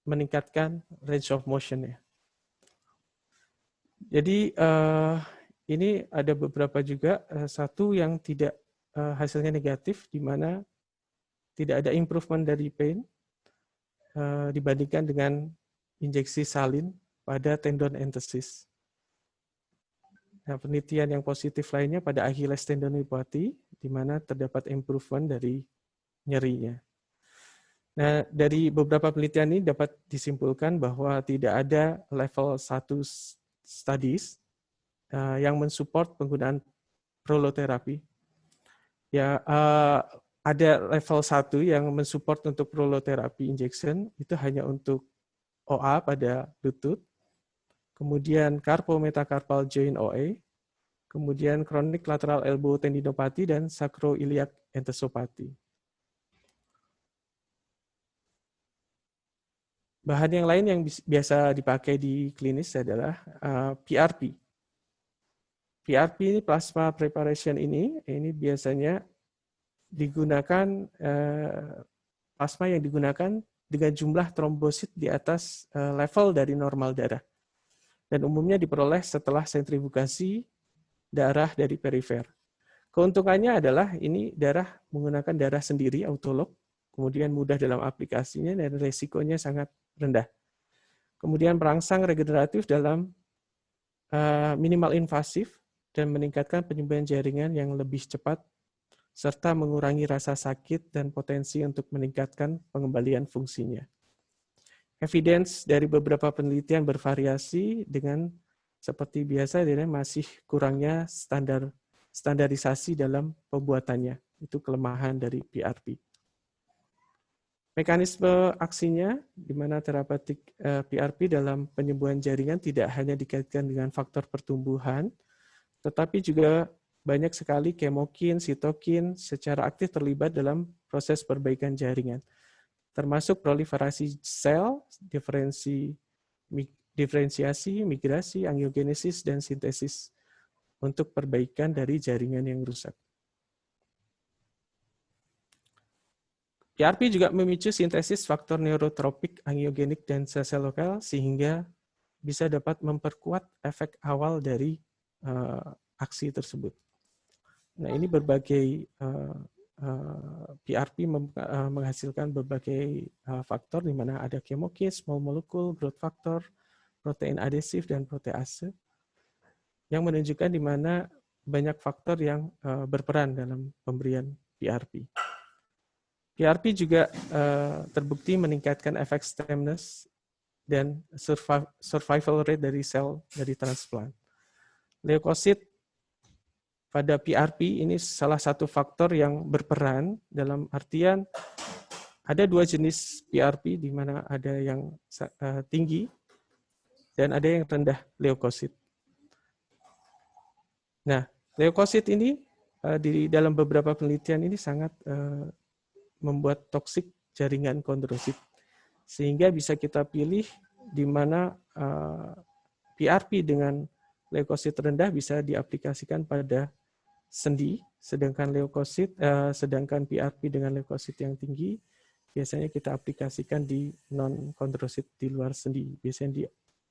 meningkatkan range of motion-nya. Jadi ini ada beberapa juga, satu yang tidak hasilnya negatif, di mana tidak ada improvement dari pain dibandingkan dengan injeksi salin pada tendon enthesis. Nah, penelitian yang positif lainnya pada Achilles tendinopathy, di mana terdapat improvement dari nyerinya. Nah, dari beberapa penelitian ini dapat disimpulkan bahwa tidak ada level 1 studies yang mensupport penggunaan proloterapi. Ya, ada level 1 yang mensupport untuk proloterapi injection, itu hanya untuk OA pada lutut, kemudian carpometacarpal joint OA, kemudian chronic lateral elbow tendinopathy, dan sacroiliac enthesopathy. Bahan yang lain yang biasa dipakai di klinis adalah PRP. PRP ini plasma preparation ini biasanya digunakan plasma yang digunakan dengan jumlah trombosit di atas level dari normal darah. Dan umumnya diperoleh setelah sentrifugasi darah dari perifer. Keuntungannya adalah ini darah menggunakan darah sendiri, autolog, kemudian mudah dalam aplikasinya dan resikonya sangat rendah. Kemudian merangsang regeneratif dalam minimal invasif dan meningkatkan penyembuhan jaringan yang lebih cepat serta mengurangi rasa sakit dan potensi untuk meningkatkan pengembalian fungsinya. Evidence dari beberapa penelitian bervariasi dengan seperti biasa masih kurangnya standarisasi dalam pembuatannya. Itu kelemahan dari PRP. Mekanisme aksinya, di mana terapeutik PRP dalam penyembuhan jaringan tidak hanya dikaitkan dengan faktor pertumbuhan, tetapi juga banyak sekali kemokin, sitokin secara aktif terlibat dalam proses perbaikan jaringan, termasuk proliferasi sel, diferensiasi, migrasi, angiogenesis, dan sintesis untuk perbaikan dari jaringan yang rusak. PRP juga memicu sintesis faktor neurotropik, angiogenik, dan sel-sel lokal sehingga bisa dapat memperkuat efek awal dari aksi tersebut. Nah, ini berbagai PRP menghasilkan berbagai faktor di mana ada chemokine, small molecule, growth factor, protein adhesif, dan protease yang menunjukkan di mana banyak faktor yang berperan dalam pemberian PRP. PRP juga terbukti meningkatkan efek stemness dan survival rate dari sel dari transplant. Leukosit pada PRP ini salah satu faktor yang berperan dalam artian ada 2 jenis PRP di mana ada yang tinggi dan ada yang rendah leukosit. Nah, leukosit ini di dalam beberapa penelitian ini sangat membuat toksik jaringan kondrosit. Sehingga bisa kita pilih di mana PRP dengan leukosit rendah bisa diaplikasikan pada sendi, sedangkan PRP dengan leukosit yang tinggi biasanya kita aplikasikan di non-kondrosit di luar sendi, biasanya di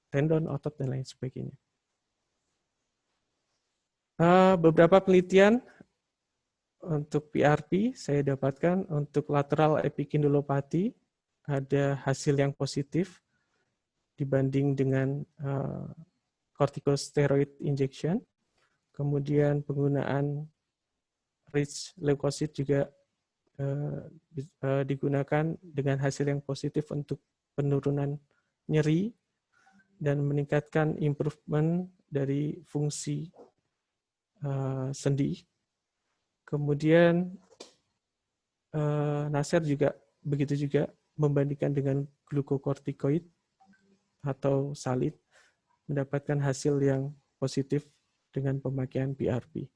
tendon, otot, dan lain sebagainya. Beberapa penelitian Untuk PRP, saya dapatkan untuk lateral epikindulopati ada hasil yang positif dibanding dengan corticosteroid injection. Kemudian penggunaan rich leukosit juga digunakan dengan hasil yang positif untuk penurunan nyeri dan meningkatkan improvement dari fungsi sendi. Kemudian Nasser juga begitu juga membandingkan dengan glukokortikoid atau salin, mendapatkan hasil yang positif dengan pemakaian PRP.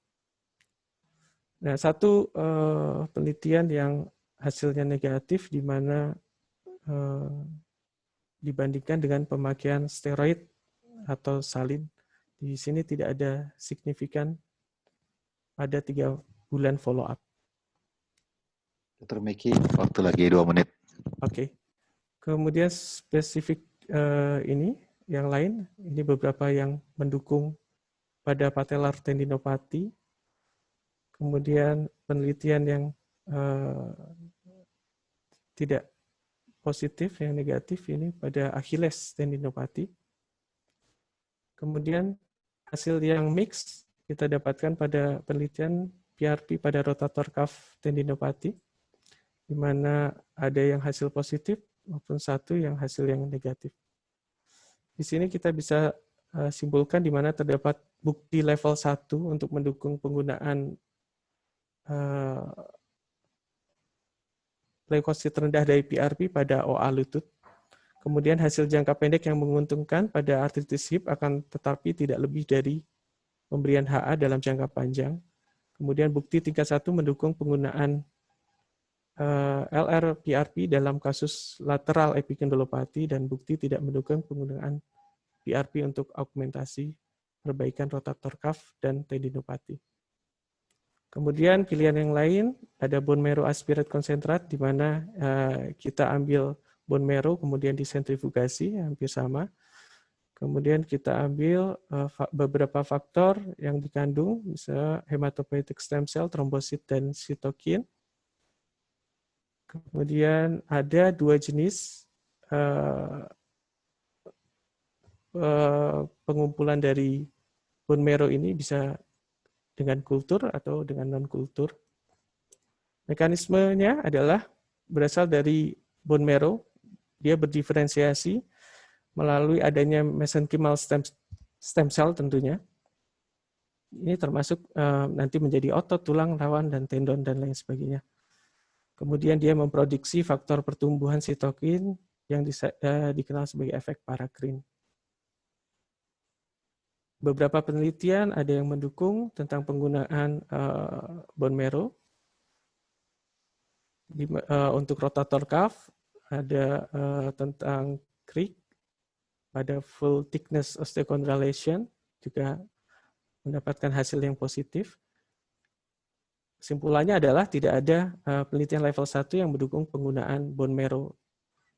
Nah, satu penelitian yang hasilnya negatif di mana dibandingkan dengan pemakaian steroid atau salin, di sini tidak ada signifikan pada 3 bulan follow up. Dr. Miki, waktu lagi 2 menit. Oke. Kemudian spesifik ini yang lain, ini beberapa yang mendukung pada patellar tendinopati. Kemudian penelitian yang tidak positif, yang negatif ini pada Achilles tendinopati. Kemudian hasil yang mix kita dapatkan pada penelitian PRP pada rotator cuff tendinopati, di mana ada yang hasil positif maupun satu yang hasil yang negatif. Di sini kita bisa simpulkan di mana terdapat bukti level 1 untuk mendukung penggunaan leukosit rendah dari PRP pada OA lutut. Kemudian hasil jangka pendek yang menguntungkan pada artritis hip akan tetapi tidak lebih dari pemberian HA dalam jangka panjang. Kemudian bukti tingkat 1 mendukung penggunaan LR-PRP dalam kasus lateral epikindulopati dan bukti tidak mendukung penggunaan PRP untuk augmentasi perbaikan rotator cuff dan tendinopati. Kemudian pilihan yang lain ada bone marrow aspirate konsentrat di mana kita ambil bone marrow kemudian disentrifugasi hampir sama. Kemudian kita ambil beberapa faktor yang dikandung, misalnya hematopoietic stem cell, trombosit, dan sitokin. Kemudian ada 2 jenis pengumpulan dari bone marrow ini, bisa dengan kultur atau dengan non-kultur. Mekanismenya adalah berasal dari bone marrow, dia berdiferensiasi melalui adanya mesenchymal stem cell tentunya. Ini termasuk nanti menjadi otot, tulang, rawan, dan tendon, dan lain sebagainya. Kemudian dia memproduksi faktor pertumbuhan sitokin yang dikenal sebagai efek parakrin. Beberapa penelitian ada yang mendukung tentang penggunaan bone marrow. Untuk rotator cuff ada tentang CRIC, pada full thickness osteochondral lesion juga mendapatkan hasil yang positif. Kesimpulannya adalah tidak ada penelitian level 1 yang mendukung penggunaan bone marrow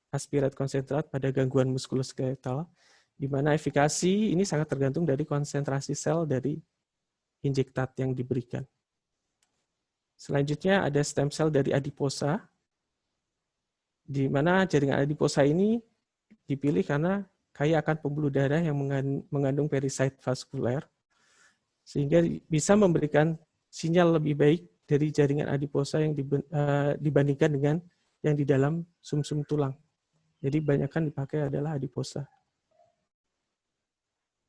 aspirate konsentrat pada gangguan muskuloskeletal, di mana efikasi ini sangat tergantung dari konsentrasi sel dari injektat yang diberikan. Selanjutnya ada stem cell dari adiposa, di mana jaringan adiposa ini dipilih karena kaya akan pembuluh darah yang mengandung pericyte vaskuler, sehingga bisa memberikan sinyal lebih baik dari jaringan adiposa yang dibandingkan dengan yang di dalam sumsum tulang. Jadi banyakkan dipakai adalah adiposa.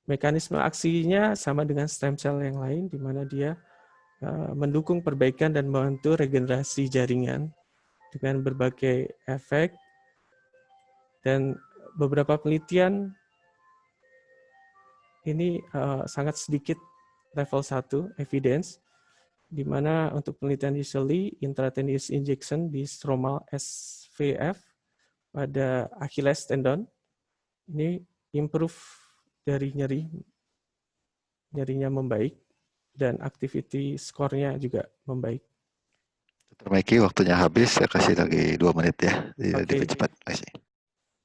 Mekanisme aksinya sama dengan stem cell yang lain, di mana dia mendukung perbaikan dan membantu regenerasi jaringan dengan berbagai efek. Dan beberapa penelitian ini sangat sedikit level 1 evidence, di mana untuk penelitian usually intravenous injection di stromal SVF pada Achilles tendon ini improve dari nyerinya membaik dan activity score-nya juga membaik. Dr. Miki, waktunya habis, saya kasih lagi 2 menit ya, dipercepat.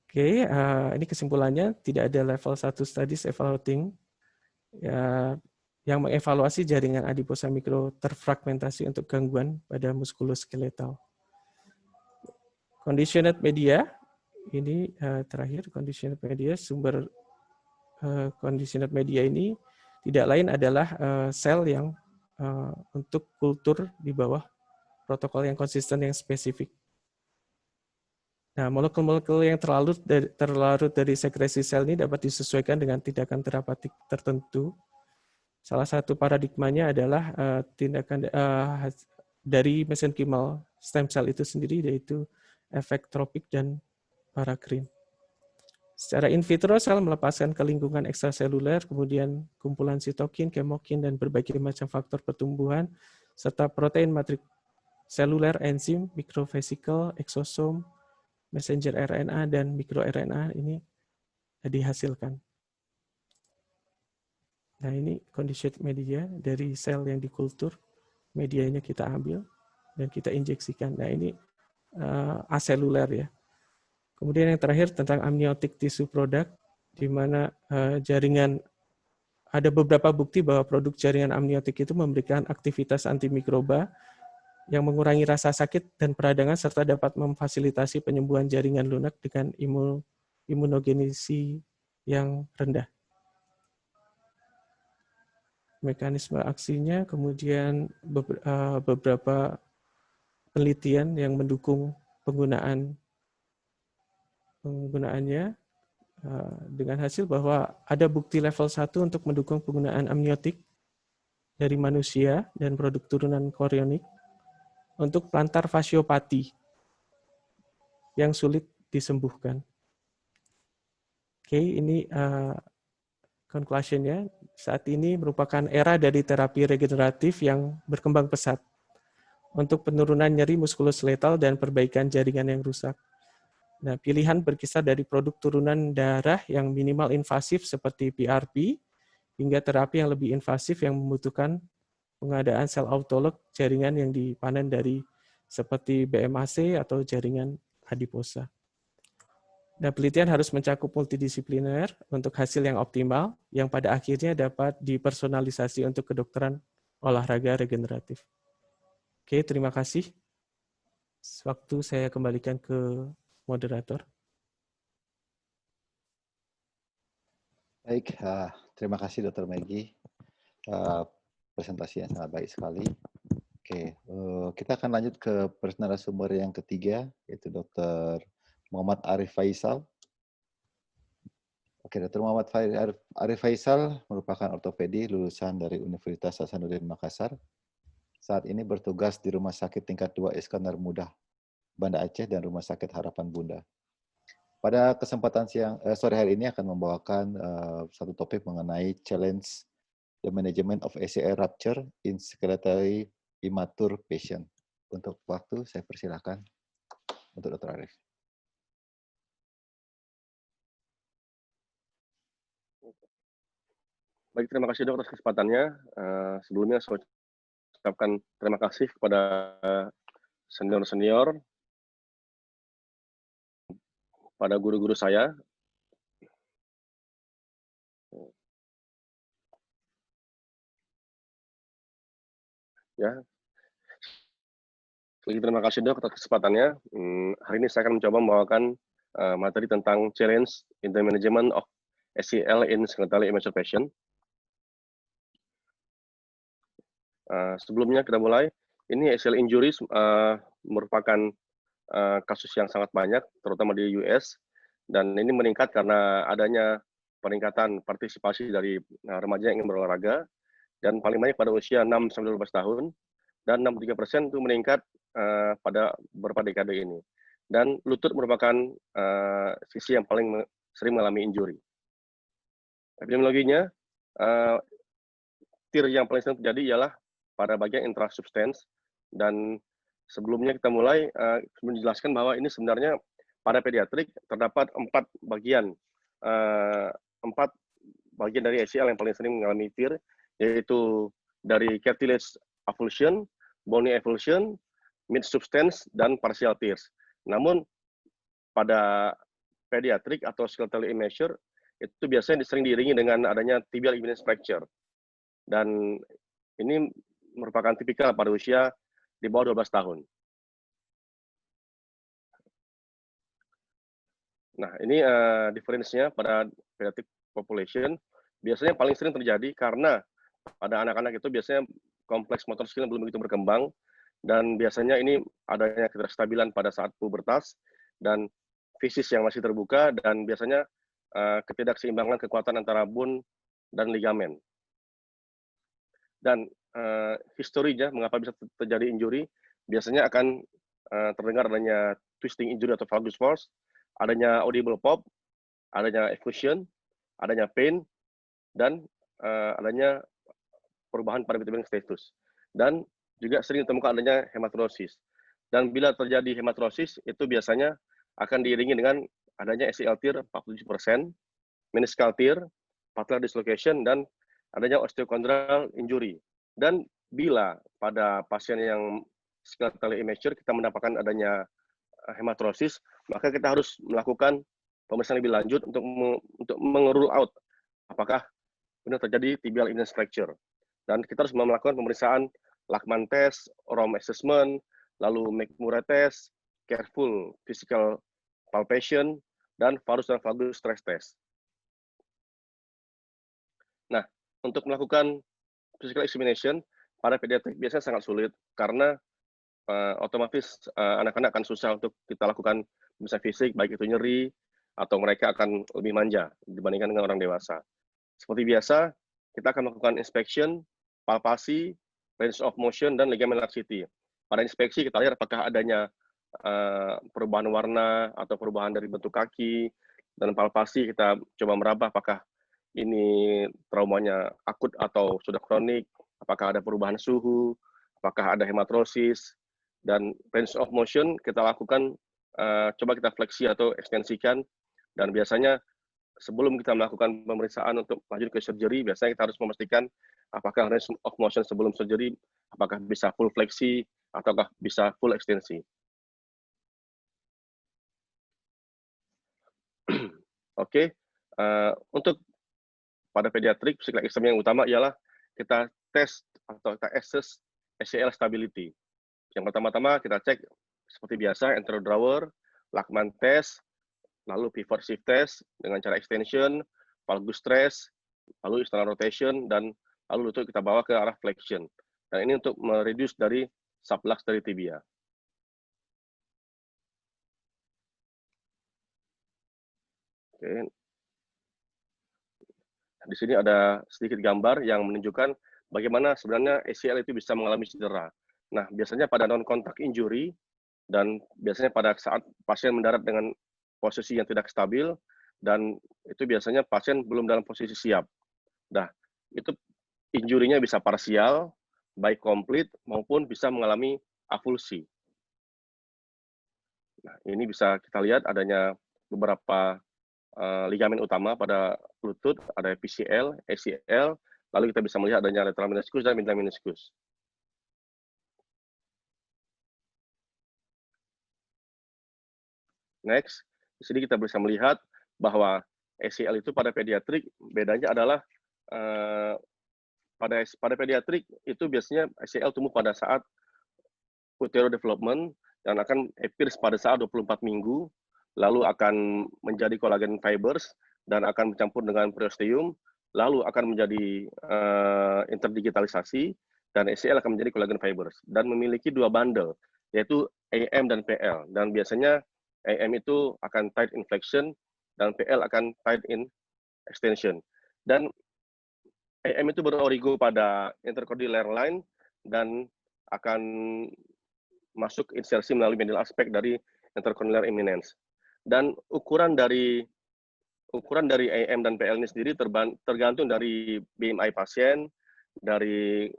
Oke, ini kesimpulannya tidak ada level 1 studies evaluating yang mengevaluasi jaringan adiposa mikro terfragmentasi untuk gangguan pada muskuloskeletal. Conditioned media, ini terakhir conditioned media, sumber conditioned media ini tidak lain adalah sel yang untuk kultur di bawah protokol yang konsisten yang spesifik. Nah, molekul-molekul yang terlarut dari sekresi sel ini dapat disesuaikan dengan tindakan terapeutik tertentu. Salah satu paradigmanya adalah tindakan dari mesenkimal stem cell itu sendiri, yaitu efek tropik dan paracrine. Secara in vitro, sel melepaskan ke lingkungan ekstraseluler, kemudian kumpulan sitokin, kemokin, dan berbagai macam faktor pertumbuhan, serta protein matrik seluler, enzim, mikrovesikel, eksosom, messenger RNA, dan mikroRNA ini dihasilkan. Nah, ini conditioned media dari sel yang dikultur, medianya kita ambil dan kita injeksikan. Nah, ini aseluler ya. Kemudian yang terakhir tentang amniotic tissue product, di mana jaringan, ada beberapa bukti bahwa produk jaringan amniotik itu memberikan aktivitas antimikroba yang mengurangi rasa sakit dan peradangan serta dapat memfasilitasi penyembuhan jaringan lunak dengan imunogenisi yang rendah. Mekanisme aksinya, kemudian beberapa penelitian yang mendukung penggunaannya dengan hasil bahwa ada bukti level 1 untuk mendukung penggunaan amniotik dari manusia dan produk turunan korionik untuk plantar fasiopati yang sulit disembuhkan. Oke, ini conclusion-nya. Saat ini merupakan era dari terapi regeneratif yang berkembang pesat untuk penurunan nyeri muskuloskeletal dan perbaikan jaringan yang rusak. Nah, pilihan berkisar dari produk turunan darah yang minimal invasif seperti PRP hingga terapi yang lebih invasif yang membutuhkan pengadaan sel autolog jaringan yang dipanen dari seperti BMAC atau jaringan adiposa. Nah, penelitian harus mencakup multidisipliner untuk hasil yang optimal, yang pada akhirnya dapat dipersonalisasi untuk kedokteran olahraga regeneratif. Oke, terima kasih. Waktu saya kembalikan ke moderator. Baik, terima kasih Dr. Maggie. Presentasi yang sangat baik sekali. Oke, kita akan lanjut ke narasumber yang ketiga, yaitu Dr. Muhammad Arif Faisal. Oke, Dr. Muhammad Arif Faisal merupakan ortopedi lulusan dari Universitas Hasanuddin Makassar. Saat ini bertugas di Rumah Sakit Tingkat 2 Iskandar Muda, Banda Aceh, dan Rumah Sakit Harapan Bunda. Pada kesempatan sore hari ini akan membawakan satu topik mengenai challenge the management of ACL rupture in skeletally immature patient. Untuk waktu, saya persilakan untuk Dr. Arif. Baik, terima kasih dok atas kesempatannya. Sebelumnya saya ucapkan terima kasih kepada senior-senior, pada guru-guru saya. Ya, terima kasih dok atas kesempatannya. Hari ini saya akan mencoba membawakan materi tentang challenge in the management of ACL in skeletally immature patient. Sebelumnya kita mulai, ini ACL injuries merupakan kasus yang sangat banyak, terutama di US, dan ini meningkat karena adanya peningkatan partisipasi dari remaja yang ingin berolahraga, dan paling banyak pada usia 6-12 tahun, dan 63% itu meningkat pada beberapa dekade ini. Dan lutut merupakan sisi yang paling sering mengalami injury. Epidemiologinya, tier yang paling sering terjadi ialah pada bagian intrasubstance, dan sebelumnya kita mulai menjelaskan bahwa ini sebenarnya pada pediatrik terdapat 4 bagian dari ACL yang paling sering mengalami tear, yaitu dari cartilage avulsion, bony avulsion, mid substance, dan partial tears. Namun pada pediatrik atau skeletally immature itu biasanya sering diiringi dengan adanya tibial eminence fracture. dan ini merupakan tipikal pada usia di bawah 12 tahun. Nah, ini difference-nya pada pediatric population biasanya paling sering terjadi karena pada anak-anak itu biasanya kompleks motor skill belum begitu berkembang, dan biasanya ini adanya ketidakstabilan pada saat pubertas dan fisis yang masih terbuka, dan biasanya ketidakseimbangan kekuatan antara bone dan ligamen. Dan historinya mengapa bisa terjadi injury, biasanya akan terdengar adanya twisting injury atau valgus force, adanya audible pop, adanya effusion, adanya pain, dan adanya perubahan pada vitamin status. Dan juga sering ditemukan adanya hematrosis. Dan bila terjadi hematrosis, itu biasanya akan diiringi dengan adanya ACL tear 47%, meniscal tear, patellar dislocation, dan adanya osteochondral injury. Dan bila pada pasien yang skeletally immature kita mendapatkan adanya hematrosis, maka kita harus melakukan pemeriksaan lebih lanjut untuk meng-rule out apakah benar terjadi tibial eminence fracture. Dan kita harus melakukan pemeriksaan Lachman test, ROM assessment, lalu McMurray test, careful physical palpation, dan varus dan valgus stress test. Nah, untuk melakukan physical examination pada pediatrik biasanya sangat sulit karena otomatis anak-anak akan susah untuk kita lakukan pemeriksaan fisik, baik itu nyeri atau mereka akan lebih manja dibandingkan dengan orang dewasa. Seperti biasa, kita akan melakukan inspection, palpasi, range of motion, dan ligament laxity. Pada inspeksi kita lihat apakah adanya perubahan warna atau perubahan dari bentuk kaki, dan palpasi kita coba meraba apakah ini traumanya akut atau sudah kronik, apakah ada perubahan suhu, apakah ada hematrosis, dan range of motion kita lakukan, coba kita fleksi atau ekstensikan, dan biasanya sebelum kita melakukan pemeriksaan untuk lanjut ke surgery, biasanya kita harus memastikan apakah range of motion sebelum surgery, apakah bisa full fleksi, ataukah bisa full ekstensi. Oke, untuk pada pediatrik, physical exam yang utama ialah kita tes atau kita assess ACL stability. Yang pertama-tama kita cek seperti biasa, enterodrawer, Lachman test, lalu pivot shift test dengan cara extension, valgus stress, lalu external rotation, dan lalu lutut kita bawa ke arah flexion. Dan ini untuk mereduce dari sublux dari tibia. Oke. Di sini ada sedikit gambar yang menunjukkan bagaimana sebenarnya ACL itu bisa mengalami cedera. Nah, biasanya pada non-contact injury, dan biasanya pada saat pasien mendarat dengan posisi yang tidak stabil, dan itu biasanya pasien belum dalam posisi siap. Nah, itu injurinya bisa parsial, baik komplit, maupun bisa mengalami avulsi. Nah, ini bisa kita lihat adanya beberapa ligamen utama pada lutut, ada PCL, ACL, lalu kita bisa melihat adanya lateral meniscus dan medial meniscus. Next, di sini kita bisa melihat bahwa ACL itu pada pediatrik bedanya adalah pada pediatrik itu biasanya ACL tumbuh pada saat utero development dan akan appears pada saat 24 minggu, lalu akan menjadi collagen fibers dan akan bercampur dengan periosteum, lalu akan menjadi interdigitalisasi, dan ACL akan menjadi collagen fibers dan memiliki dua bundle, yaitu AM dan PL. Dan biasanya AM itu akan tight in flexion dan PL akan tight in extension. Dan AM itu berorigo pada intercondylar line dan akan masuk insersi melalui medial aspek dari intercondylar eminence. Dan ukuran dari AM dan PL ini sendiri tergantung dari BMI pasien, dari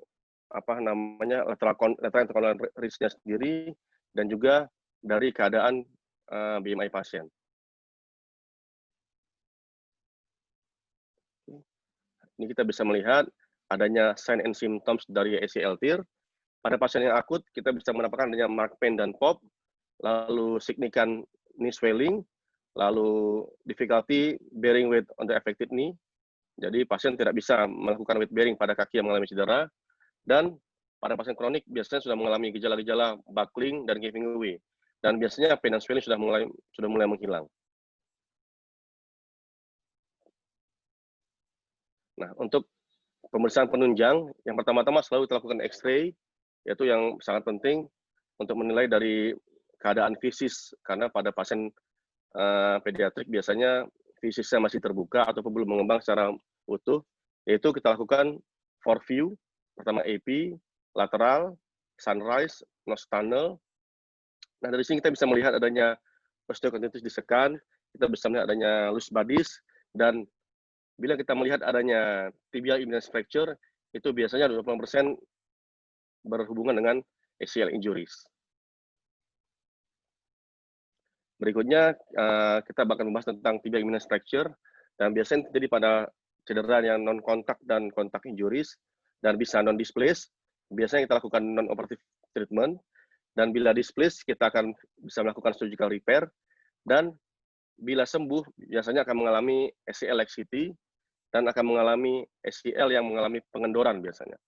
lateral intercondylar ridge-nya sendiri, dan juga dari keadaan BMI pasien. Ini kita bisa melihat adanya sign and symptoms dari ACL tear. Pada pasien yang akut, kita bisa mendapatkan adanya marked pain dan pop, lalu significant knee swelling, lalu difficulty bearing weight on the affected knee, Jadi pasien tidak bisa melakukan weight bearing pada kaki yang mengalami cedera, dan pada pasien kronik biasanya sudah mengalami gejala-gejala buckling dan giving away. Dan biasanya pain and swelling sudah mulai menghilang. Nah, untuk pemeriksaan penunjang, yang pertama-tama selalu kita lakukan X-ray, yaitu yang sangat penting untuk menilai dari keadaan fisis, karena pada pasien pediatrik biasanya fisisnya masih terbuka ataupun belum mengembang secara utuh, yaitu kita lakukan 4 view, pertama AP, lateral, sunrise, nose tunnel. Nah, dari sini kita bisa melihat adanya osteochondritis dissecan, kita bisa melihat adanya loose bodies, dan bila kita melihat adanya tibial imminent fracture, itu biasanya 20% berhubungan dengan ACL injuries. Berikutnya, kita bakal membahas tentang tibial imminent fracture, dan biasanya terjadi pada cedera yang non-kontak dan kontak injuries, dan bisa non-displaced. Biasanya kita lakukan non-operative treatment, dan bila displaced, kita akan bisa melakukan surgical repair, dan bila sembuh, biasanya akan mengalami ACL laxity, dan akan mengalami ACL yang mengalami pengendoran biasanya.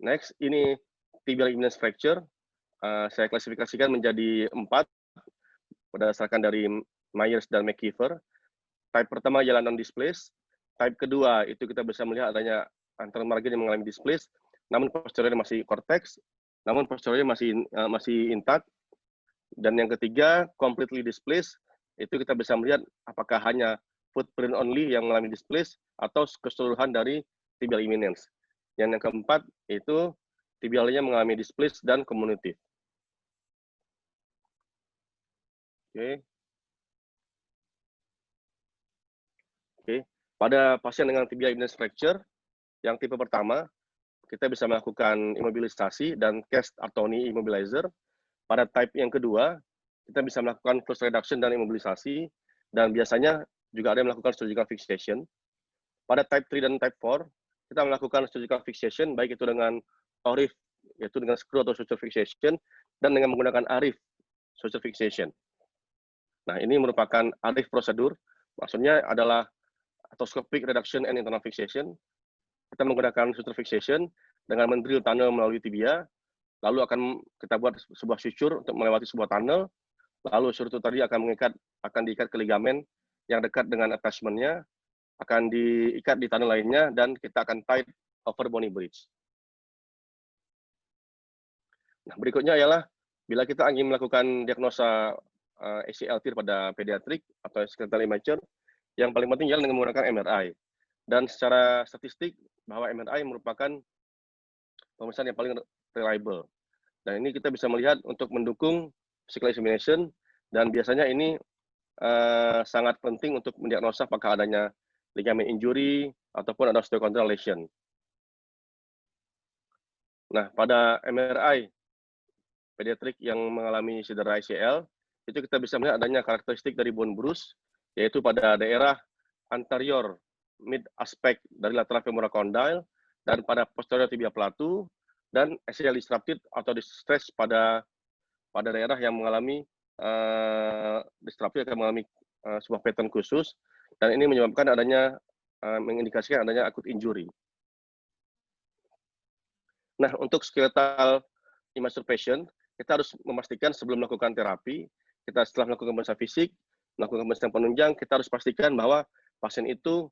Next, ini tibial imminent fracture. Saya klasifikasikan menjadi 4 berdasarkan dari Myers dan McKeever. Type pertama ialah non-displaced. Type kedua itu kita bisa melihat adanya antara margin yang mengalami displaced, namun posteriornya masih cortex, namun posteriornya masih intact. Dan yang ketiga, completely displaced, itu kita bisa melihat apakah hanya footprint only yang mengalami displaced atau keseluruhan dari tibial imminence. Yang keempat itu tibialnya mengalami displaced dan cumulative. Oke. Pada pasien dengan tibial imminence fracture, yang tipe pertama, kita bisa melakukan imobilisasi dan cast atony immobilizer. Pada type yang kedua, kita bisa melakukan close reduction dan imobilisasi, dan biasanya juga ada yang melakukan surgical fixation. Pada type 3 dan type 4, kita melakukan surgical fixation, baik itu dengan ORIF, yaitu dengan screw atau suture fixation, dan dengan menggunakan ARIF, suture fixation. Nah, ini merupakan ARIF prosedur, maksudnya adalah arthroscopic reduction and internal fixation. Kita menggunakan suture fixation dengan mendrill tunnel melalui tibia, lalu akan kita buat sebuah suture untuk melewati sebuah tunnel, lalu suture tadi akan diikat ke ligamen yang dekat dengan attachment-nya, akan diikat di tunnel lainnya, dan kita akan tie over bony bridge. Nah, berikutnya ialah bila kita ingin melakukan diagnosa ACL tear pada pediatrik atau skeletal immature, yang paling penting ialah dengan menggunakan MRI. Dan secara statistik, bahwa MRI merupakan pemeriksaan yang paling reliable. Dan ini kita bisa melihat untuk mendukung physical examination, dan biasanya ini sangat penting untuk mendiagnosa apakah adanya ligament injury ataupun ada osteochondral lesion. Nah, pada MRI pediatrik yang mengalami cedera ACL, itu kita bisa melihat adanya karakteristik dari bone bruise, yaitu pada daerah anterior mid aspect dari lateral femoral condyle, dan pada posterior tibia plateau, dan ACL disrupted atau distress pada daerah yang mengalami disrupted akan mengalami sebuah pattern khusus, dan ini menyebabkan adanya mengindikasikan adanya acute injury. Nah, untuk skeletal immature patient, kita harus memastikan sebelum melakukan terapi, kita setelah melakukan pemeriksaan fisik, melakukan pemeriksaan penunjang, kita harus pastikan bahwa pasien itu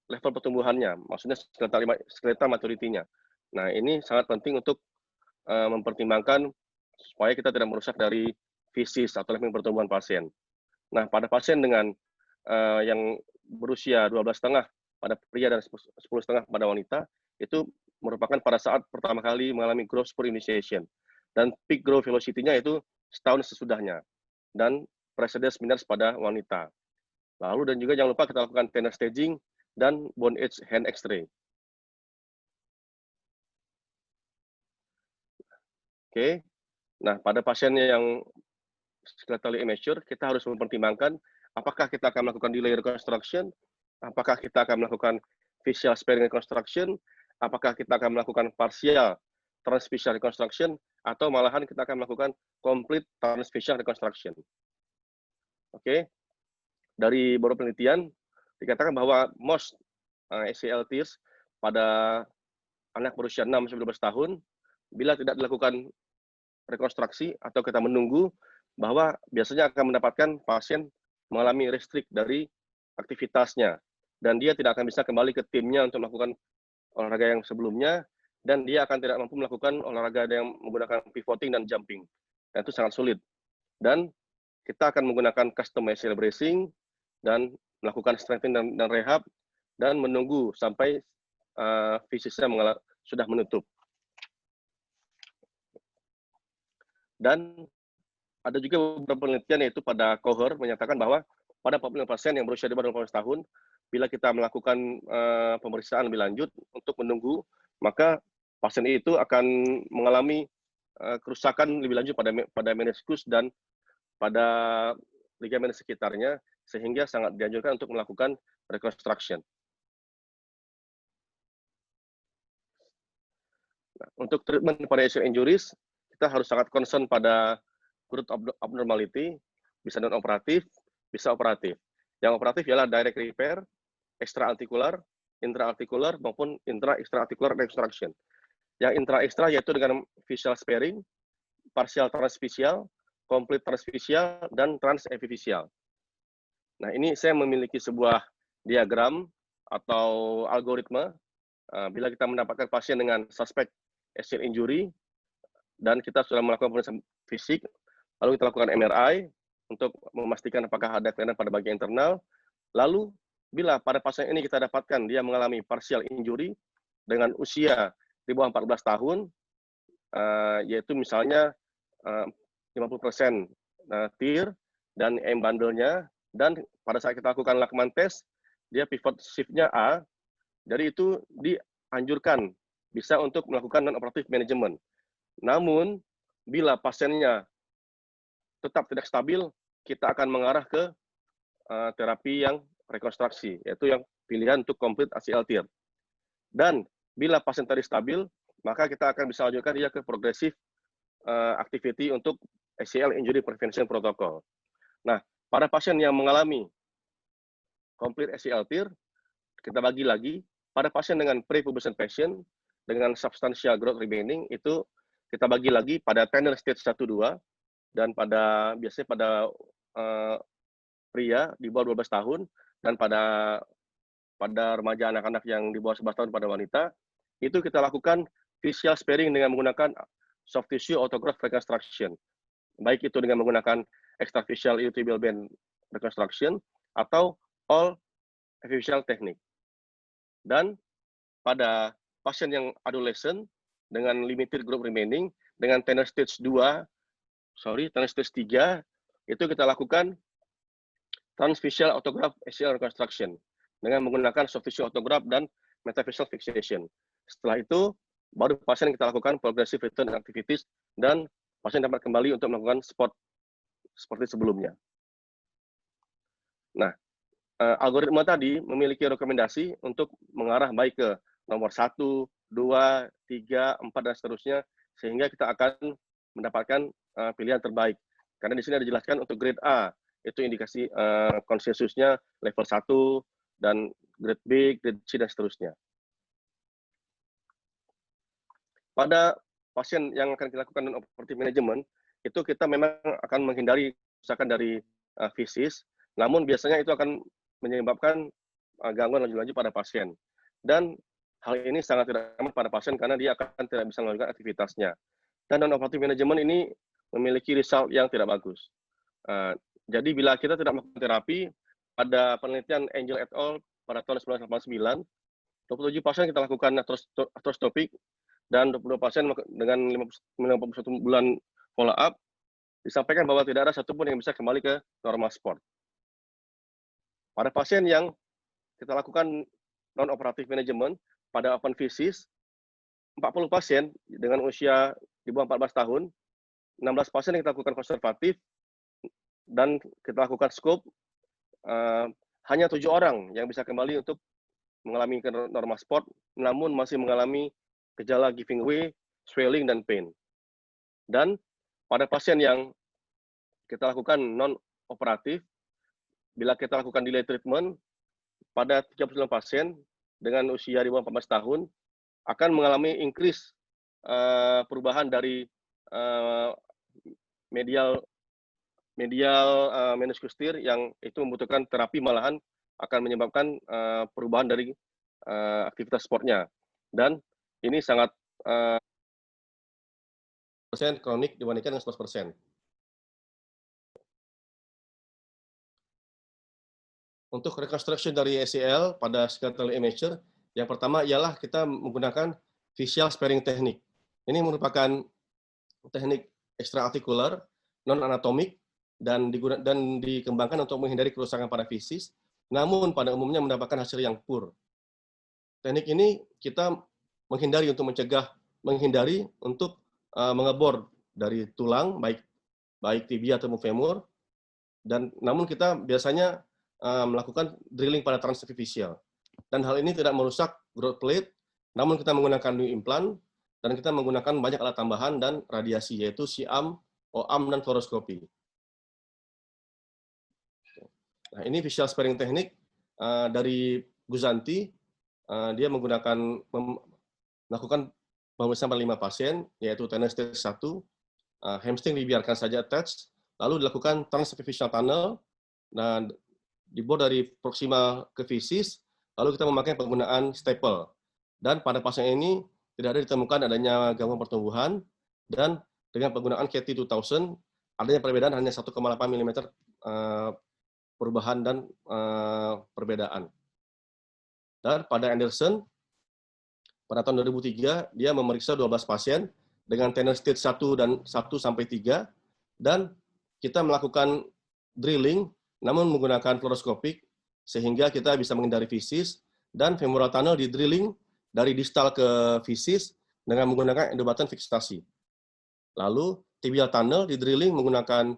level pertumbuhannya, maksudnya skeletal maturity-nya. Nah, ini sangat penting untuk mempertimbangkan supaya kita tidak merusak dari fisis atau level pertumbuhan pasien. Nah, pada pasien dengan yang berusia 12,5 pada pria dan 10,5 pada wanita, itu merupakan pada saat pertama kali mengalami growth spurt initiation. Dan peak growth velocity-nya itu setahun sesudahnya. Dan precedence minors pada wanita. Lalu dan juga jangan lupa kita lakukan tender staging dan bone age hand X-ray. Oke. Nah, pada pasien yang skeletally immature, kita harus mempertimbangkan apakah kita akan melakukan delay reconstruction, apakah kita akan melakukan facial sparing reconstruction, apakah kita akan melakukan partial transfacial reconstruction, atau malahan kita akan melakukan complete transfacial reconstruction. Oke. dari beberapa penelitian dikatakan bahwa most ACL tears pada anak berusia 6-12 tahun, bila tidak dilakukan rekonstruksi atau kita menunggu, bahwa biasanya akan mendapatkan pasien mengalami restrict dari aktivitasnya, dan dia tidak akan bisa kembali ke timnya untuk melakukan olahraga yang sebelumnya, dan dia akan tidak mampu melakukan olahraga yang menggunakan pivoting dan jumping. Dan itu sangat sulit. Dan kita akan menggunakan custom ACL bracing dan melakukan strengthening dan rehab, dan menunggu sampai fisiknya sudah menutup. Dan ada juga beberapa penelitian yaitu pada cohort menyatakan bahwa pada 45 pasien yang berusia di bawah 18 tahun, bila kita melakukan pemeriksaan lebih lanjut untuk menunggu, maka pasien itu akan mengalami kerusakan lebih lanjut pada meniskus dan pada ligamen sekitarnya, sehingga sangat dianjurkan untuk melakukan reconstruction. Nah, untuk treatment pada ACL injuries, kita harus sangat concern pada growth abnormality, bisa non-operatif, bisa operatif. Yang operatif ialah direct repair, extra-articular, intra-articular, maupun intra-extra-articular reconstruction. Yang intra-extra yaitu dengan facial sparing, partial transfacial, complete transfacial, dan trans-epiphyseal. Nah, ini saya memiliki sebuah diagram atau algoritma bila kita mendapatkan pasien dengan suspek ACL injury dan kita sudah melakukan pemeriksaan fisik, lalu kita lakukan MRI untuk memastikan apakah ada kelainan pada bagian internal. Lalu bila pada pasien ini kita dapatkan dia mengalami partial injury dengan usia di bawah 14 tahun, yaitu misalnya 50% tear dan M bundle-nya, dan pada saat kita lakukan Lachman test, dia pivot shift-nya A, jadi itu dianjurkan bisa untuk melakukan non-operative management. Namun, bila pasiennya tetap tidak stabil, kita akan mengarah ke terapi yang rekonstruksi, yaitu yang pilihan untuk complete ACL tear. Dan bila pasien tadi stabil, maka kita akan bisa lanjutkan dia ke progressive activity untuk ACL injury prevention protocol. Nah, pada pasien yang mengalami complete ACL tear, kita bagi lagi, pada pasien dengan prepubescent patient, dengan substantial growth remaining, itu kita bagi lagi pada tender stage 1-2, dan biasanya pada pria di bawah 12 tahun, dan pada remaja anak-anak yang di bawah 11 tahun pada wanita, itu kita lakukan facial sparing dengan menggunakan soft tissue autograft reconstruction. Baik itu dengan menggunakan extrafacial iliotibial band reconstruction atau all epiphyseal technique. Dan pada pasien yang adolescent dengan limited growth remaining, dengan tender stage 3, itu kita lakukan transfacial autograft ACL reconstruction dengan menggunakan soft tissue autograft dan metafacial fixation. Setelah itu, baru pasien kita lakukan progressive return activities dan pasien dapat kembali untuk melakukan sport seperti sebelumnya. Nah, algoritma tadi memiliki rekomendasi untuk mengarah baik ke nomor 1, 2, 3, 4, dan seterusnya, sehingga kita akan mendapatkan pilihan terbaik. Karena di sini ada dijelaskan untuk grade A, itu indikasi konsensusnya level 1, dan grade B, grade C, dan seterusnya. Pada pasien yang akan kita lakukan non-operative management, itu kita memang akan menghindari kerusakan dari fisis, namun biasanya itu akan menyebabkan gangguan lanjut-lanjut pada pasien. Dan hal ini sangat tidak aman pada pasien karena dia akan tidak bisa melakukan aktivitasnya. Dan non-operative management ini memiliki result yang tidak bagus. Jadi bila kita tidak melakukan terapi, pada penelitian Angel et al. Pada tahun 1989, 27 pasien kita lakukan arthroscopic, dan 22 pasien dengan 51 bulan follow-up, disampaikan bahwa tidak ada satupun yang bisa kembali ke normal sport. Pada pasien yang kita lakukan non-operative management, pada open fisis, 40 pasien dengan usia di bawah 14 tahun, 16 pasien yang kita lakukan konservatif, dan kita lakukan scope, hanya 7 orang yang bisa kembali untuk mengalami ke normal sport, namun masih mengalami gejala giving way, swelling, dan pain. Dan pada pasien yang kita lakukan non-operatif, bila kita lakukan delay treatment pada 39 pasien dengan usia di bawah 14 tahun akan mengalami increase perubahan dari medial meniscus tear yang itu membutuhkan terapi, malahan akan menyebabkan perubahan dari aktivitas sportnya. Dan ini sangat persen kronik dibandingkan dengan 100%. Untuk reconstruction dari ACL pada skeletal immature, yang pertama ialah kita menggunakan facial sparing technique. Ini merupakan teknik extra-articular, non-anatomik, dan dikembangkan untuk menghindari kerusakan pada fisis, namun pada umumnya mendapatkan hasil yang poor. Teknik ini kita menghindari untuk mengebor dari tulang, baik tibia atau femur, dan namun kita biasanya melakukan drilling pada transepiphyseal. Dan hal ini tidak merusak growth plate, namun kita menggunakan new implant, dan kita menggunakan banyak alat tambahan dan radiasi, yaitu SIAM, OAM, dan fluoroskopi. Nah, ini facial sparing teknik dari Guzanti. Dia melakukan pemeriksaan pada 5 pasien, yaitu tendon stage 1, hamstring dibiarkan saja attach, lalu dilakukan transepiphyseal tunnel, dan dibor dari proximal ke fisis, lalu kita memakai penggunaan staple. Dan pada pasien ini tidak ada ditemukan adanya gangguan pertumbuhan, dan dengan penggunaan KT2000 adanya perbedaan hanya 1,8 mm perubahan dan perbedaan. Dan pada Anderson, pada tahun 2003, dia memeriksa 12 pasien dengan tendon stage 1 dan 1-3, dan kita melakukan drilling, namun menggunakan fluoroskopik, sehingga kita bisa menghindari fisis, dan femoral tunnel di drilling dari distal ke fisis dengan menggunakan endobutton fiksasi. Lalu tibial tunnel di drilling menggunakan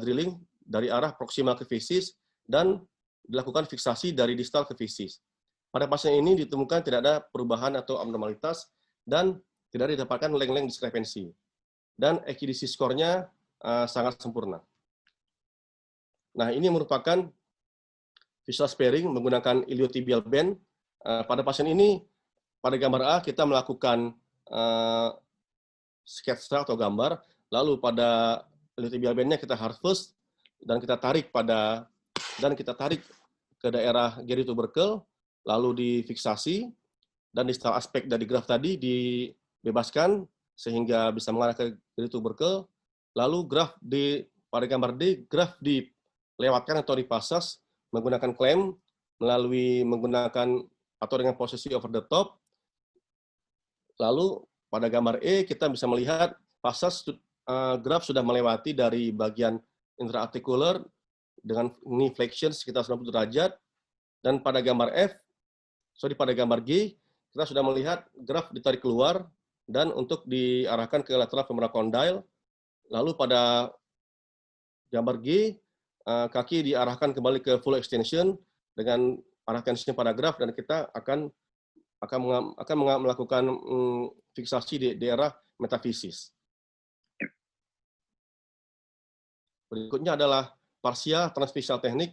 drilling dari arah proximal ke fisis dan dilakukan fiksasi dari distal ke fisis. Pada pasien ini ditemukan tidak ada perubahan atau abnormalitas dan tidak didapatkan leng-leng diskrepensi. Dan AKDC skornya sangat sempurna. Nah, ini merupakan facial sparing menggunakan iliotibial band. Pada pasien ini, pada gambar A kita melakukan sketsa atau gambar, lalu pada iliotibial bandnya kita harvest dan kita tarik ke daerah geri tubercle, lalu difiksasi, dan distal aspek dari graf tadi dibebaskan sehingga bisa mengarah ke geri tubercle, lalu pada gambar D, graf dilewatkan atau dipasas menggunakan klem menggunakan atau dengan posisi over the top. Lalu pada gambar E kita bisa melihat pasas graf sudah melewati dari bagian intraarticular dengan knee flexion sekitar 90 derajat, dan pada gambar pada gambar G kita sudah melihat graf ditarik keluar dan untuk diarahkan ke lateral femoral condyle. Lalu pada gambar G kaki diarahkan kembali ke full extension dengan arah tension pada graf, dan kita akan melakukan fiksasi di daerah metafisis. Berikutnya adalah partial transfixial teknik.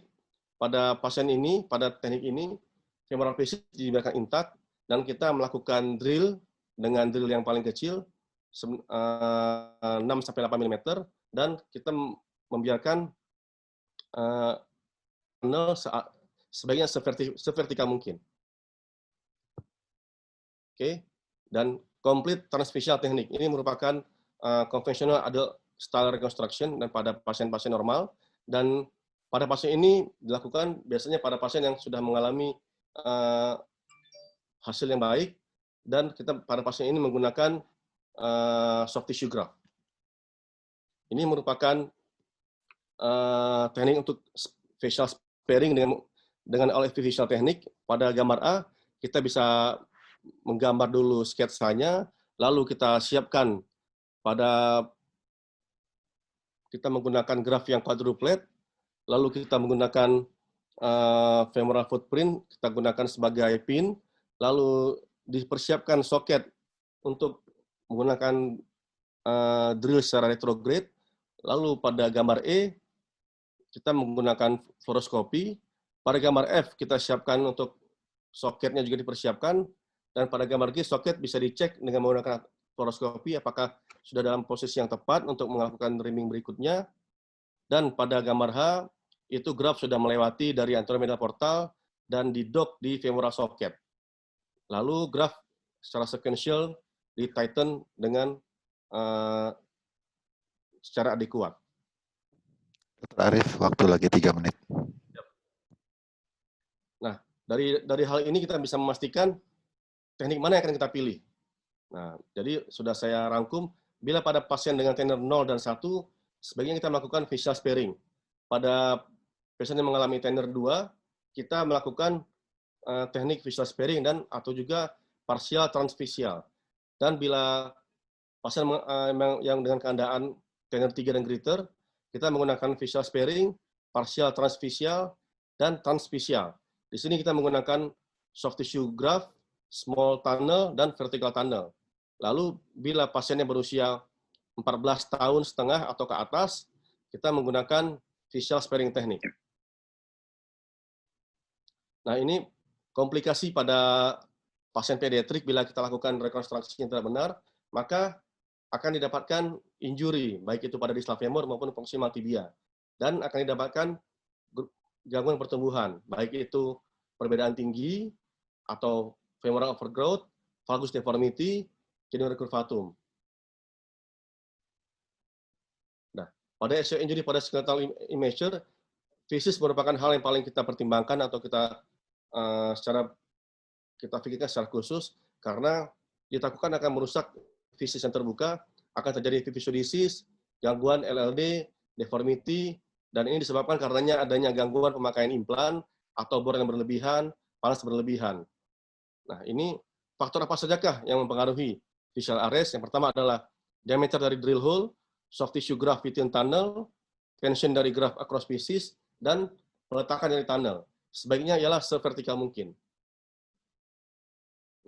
Pada pasien ini, pada teknik ini, femoral fisis dibiarkan intak, dan kita melakukan drill dengan drill yang paling kecil, 6-8 mm, dan kita membiarkan tunnel sebaiknya severtikal mungkin. Oke, dan complete transfixial teknik ini merupakan konvensional adult style reconstruction dan pada pasien-pasien normal, dan pada pasien ini dilakukan biasanya pada pasien yang sudah mengalami hasil yang baik, dan kita pada pasien ini menggunakan soft tissue graft. Ini merupakan teknik untuk facial sparing dengan all-facial teknik. Pada gambar A, kita bisa menggambar dulu sketsanya, lalu kita siapkan kita menggunakan graf yang quadruplet, lalu kita menggunakan femoral footprint, kita gunakan sebagai pin, lalu dipersiapkan soket untuk menggunakan drill secara retrograde. Lalu pada gambar E, kita menggunakan fluoroskopi. Pada gambar F kita siapkan untuk soketnya juga dipersiapkan, dan pada gambar G soket bisa dicek dengan menggunakan fluoroskopi apakah sudah dalam posisi yang tepat untuk melakukan rimming berikutnya. Dan pada gambar H itu graf sudah melewati dari anteromedial portal dan didok di femoral socket. Lalu graf secara sequential di tighten dengan secara adekuat. Dr. Arief, waktu lagi 3 menit. Nah, dari hal ini kita bisa memastikan teknik mana yang akan kita pilih. Nah, jadi sudah saya rangkum, bila pada pasien dengan tender 0 dan 1, sebaiknya kita melakukan facial sparing. Pada pasien yang mengalami tender 2, kita melakukan teknik facial sparing dan atau juga partial transfacial. Dan bila pasien yang dengan keadaan tender 3 dan greater, kita menggunakan facial sparing, partial transfacial, dan transfacial. Di sini kita menggunakan soft tissue graft, small tunnel, dan vertical tunnel. Lalu bila pasiennya berusia 14 tahun setengah atau ke atas, kita menggunakan facial sparing teknik. Nah, ini komplikasi pada pasien pediatrik bila kita lakukan rekonstruksi yang tidak benar, maka akan didapatkan injury, baik itu pada distal femur maupun proximal tibia. Dan akan didapatkan gangguan pertumbuhan, baik itu perbedaan tinggi atau femoral overgrowth, valgus deformity, cedera curvatum. Nah, pada SCO injury pada skeletal immature, fisis merupakan hal yang paling kita pertimbangkan atau kita kita pikirkan secara khusus, karena ditakutkan akan merusak fisis yang terbuka, akan terjadi fibrinolysis, gangguan LLD, deformity, dan ini disebabkan karenanya adanya gangguan pemakaian implan atau bor yang berlebihan, panas berlebihan. Nah, ini faktor apa sajakah yang mempengaruhi visual arrest? Yang pertama adalah diameter dari drill hole, soft tissue graft within tunnel, tension dari graft across fisis, dan peletakan dari tunnel. Sebaiknya ialah severtikal mungkin.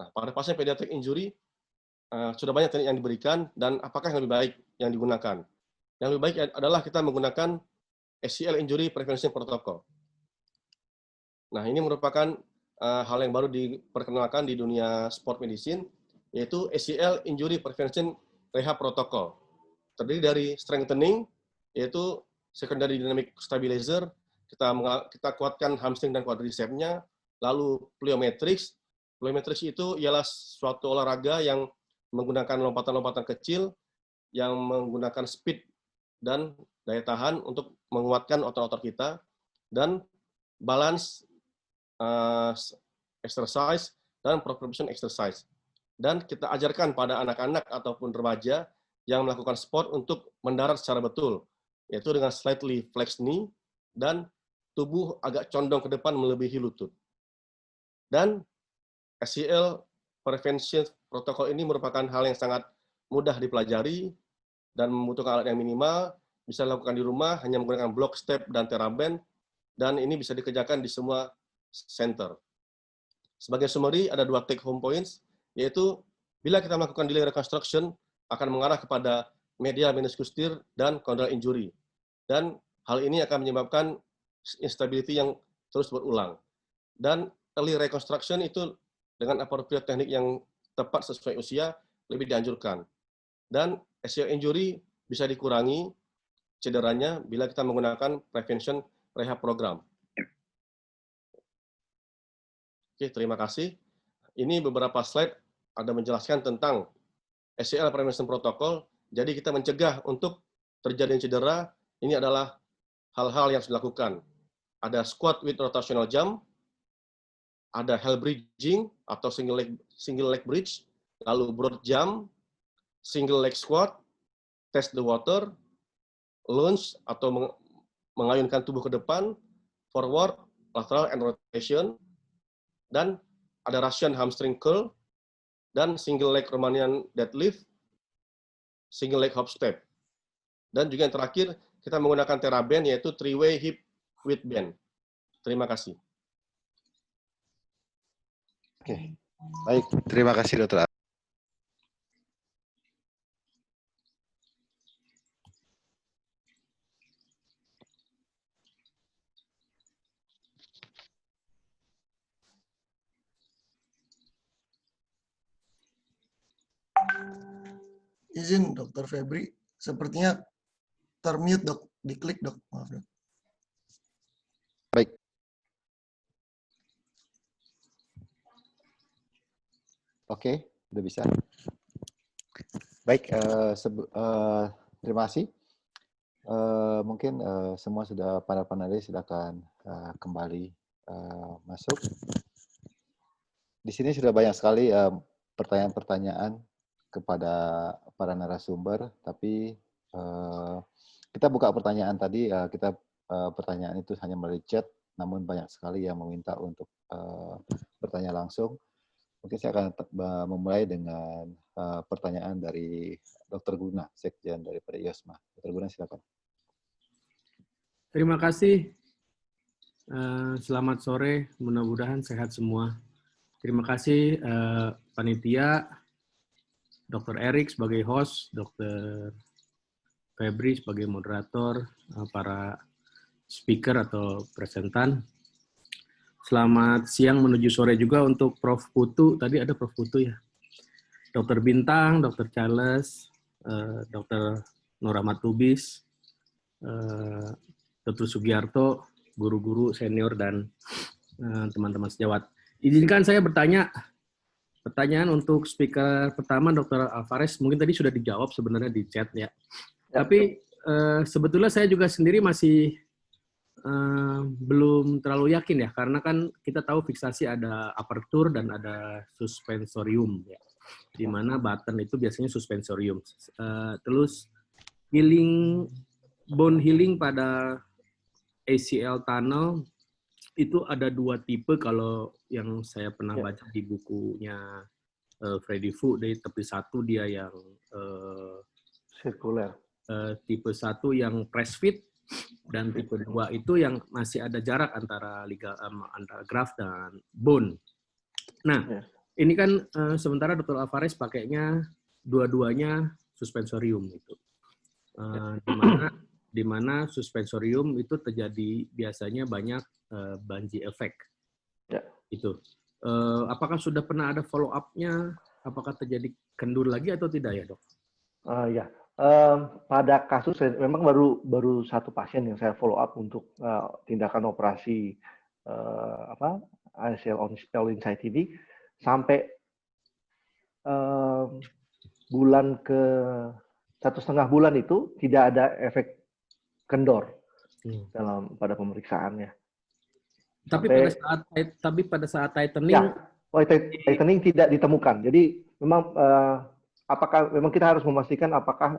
Nah, pada pasien pediatric injury, sudah banyak teknik yang diberikan, dan apakah yang lebih baik yang digunakan? Yang lebih baik adalah kita menggunakan ACL Injury Prevention Protocol. Nah, ini merupakan hal yang baru diperkenalkan di dunia sport medicine, yaitu ACL Injury Prevention Rehab Protocol. Terdiri dari strengthening, yaitu secondary dynamic stabilizer, kita kuatkan hamstring dan quadricepsnya, lalu plyometrics. Plyometrics itu ialah suatu olahraga yang menggunakan lompatan-lompatan kecil, yang menggunakan speed dan daya tahan untuk menguatkan otot-otot kita, dan balance exercise dan proprioception exercise. Dan kita ajarkan pada anak-anak ataupun remaja yang melakukan sport untuk mendarat secara betul, yaitu dengan slightly flex knee dan tubuh agak condong ke depan melebihi lutut. Dan ACL Prevention Protocol ini merupakan hal yang sangat mudah dipelajari dan membutuhkan alat yang minimal, bisa dilakukan di rumah hanya menggunakan block step dan TheraBand, dan ini bisa dikerjakan di semua center. Sebagai summary, ada 2 take home points, yaitu bila kita melakukan delay reconstruction akan mengarah kepada medial meniscus tear dan condyle injury. Dan hal ini akan menyebabkan instability yang terus berulang. Dan early reconstruction itu dengan appropriate teknik yang tepat sesuai usia lebih dianjurkan. Dan ACL injury bisa dikurangi cederanya bila kita menggunakan prevention rehab program. Oke, terima kasih. Ini beberapa slide ada menjelaskan tentang ACL Prevention Protocol. Jadi kita mencegah untuk terjadinya cedera, ini adalah hal-hal yang harus dilakukan. Ada squat with rotational jump, ada hell bridging atau single leg bridge, lalu broad jump, single leg squat, test the water, lunge atau mengayunkan tubuh ke depan, forward, lateral, and rotation, dan ada Russian hamstring curl, dan single leg Romanian deadlift, single leg hop step. Dan juga yang terakhir, kita menggunakan TheraBand, yaitu 3-way hip width band. Terima kasih. Oke, baik. Terima kasih, Dr. Izin Dr. Febri, sepertinya termute dok, diklik dok, maaf dok. Baik. Oke, udah bisa. Baik, terima kasih. Mungkin semua sudah, para panelis silakan kembali masuk. Di sini sudah banyak sekali pertanyaan-pertanyaan kepada para narasumber, tapi kita buka pertanyaan tadi, pertanyaan itu hanya melalui chat, namun banyak sekali yang meminta untuk bertanya langsung. Mungkin saya akan memulai dengan pertanyaan dari Dr. Guna, Sekjen daripada IOSMA. Dr. Guna, silakan. Terima kasih. Selamat sore, mudah-mudahan sehat semua. Terima kasih panitia, Dr. Erik sebagai host, Dr. Febri sebagai moderator, para speaker atau presentan. Selamat siang menuju sore juga untuk Prof. Putu. Tadi ada Prof. Putu ya. Dr. Bintang, Dr. Charles, Dr. Nuramat Lubis, Dr. Sugiarto, guru-guru senior dan teman-teman sejawat. Izinkan saya bertanya, pertanyaan untuk speaker pertama Dr. Alvarez, mungkin tadi sudah dijawab sebenarnya di chat ya. Tapi sebetulnya saya juga sendiri masih belum terlalu yakin ya, karena kan kita tahu fiksasi ada aperture dan ada suspensorium ya, di mana button itu biasanya suspensorium. Terus bone healing pada ACL tunnel itu ada 2 tipe kalau yang saya pernah baca di bukunya Freddy Fu. Dari tepi 1 dia yang Sirkuler. Tipe 1 yang press fit, dan tipe 2 itu yang masih ada jarak antara antara graft dan bone. Nah, ini kan sementara Dr. Alvarez pakainya dua-duanya suspensorium itu. Di mana suspensorium itu terjadi biasanya banyak bungee effect. Ya. Itu. Apakah sudah pernah ada follow up-nya? Apakah terjadi kendur lagi atau tidak ya, Dok? Ya. Pada kasus memang baru 1 pasien yang saya follow up untuk tindakan operasi ACL inside ini sampai bulan ke 1,5 bulan itu tidak ada efek kendor pada pemeriksaannya. Tapi pada saat tightening, tightening tidak ditemukan. Jadi memang apakah memang kita harus memastikan apakah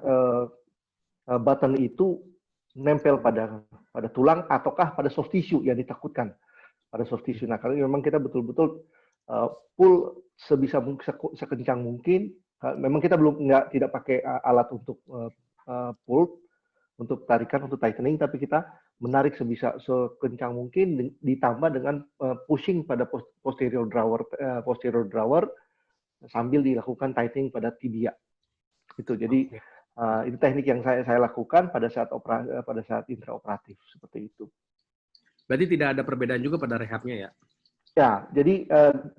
button itu nempel pada tulang ataukah pada soft tissue yang ditakutkan pada soft tissue. Nah, kalau memang kita betul-betul pull sekencang mungkin. Memang kita tidak pakai alat untuk pull, untuk tarikan, untuk tightening, tapi kita menarik sekencang mungkin ditambah dengan pushing pada posterior drawer sambil dilakukan tightening pada tibia. Itu. Jadi itu teknik yang saya lakukan pada saat intraoperatif seperti itu. Berarti tidak ada perbedaan juga pada rehabnya ya? Ya, jadi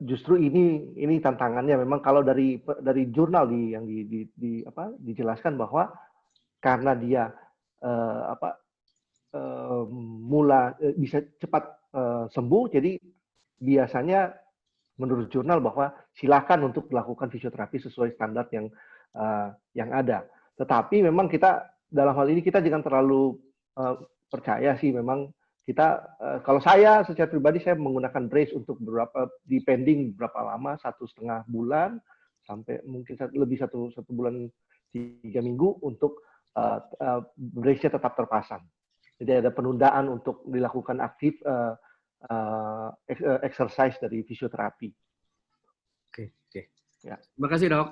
justru ini tantangannya. Memang kalau dari jurnal yang dijelaskan bahwa karena dia bisa cepat sembuh, jadi biasanya menurut jurnal bahwa silakan untuk melakukan fisioterapi sesuai standar yang ada. Tetapi memang kita dalam hal ini kita jangan terlalu percaya sih. Memang kita kalau saya secara pribadi saya menggunakan brace untuk depending berapa lama, 1,5 bulan sampai mungkin lebih 1 bulan 3 minggu untuk brace-nya tetap terpasang. Jadi ada penundaan untuk dilakukan aktif exercise dari fisioterapi. Oke. Ya. Terima kasih, Dok.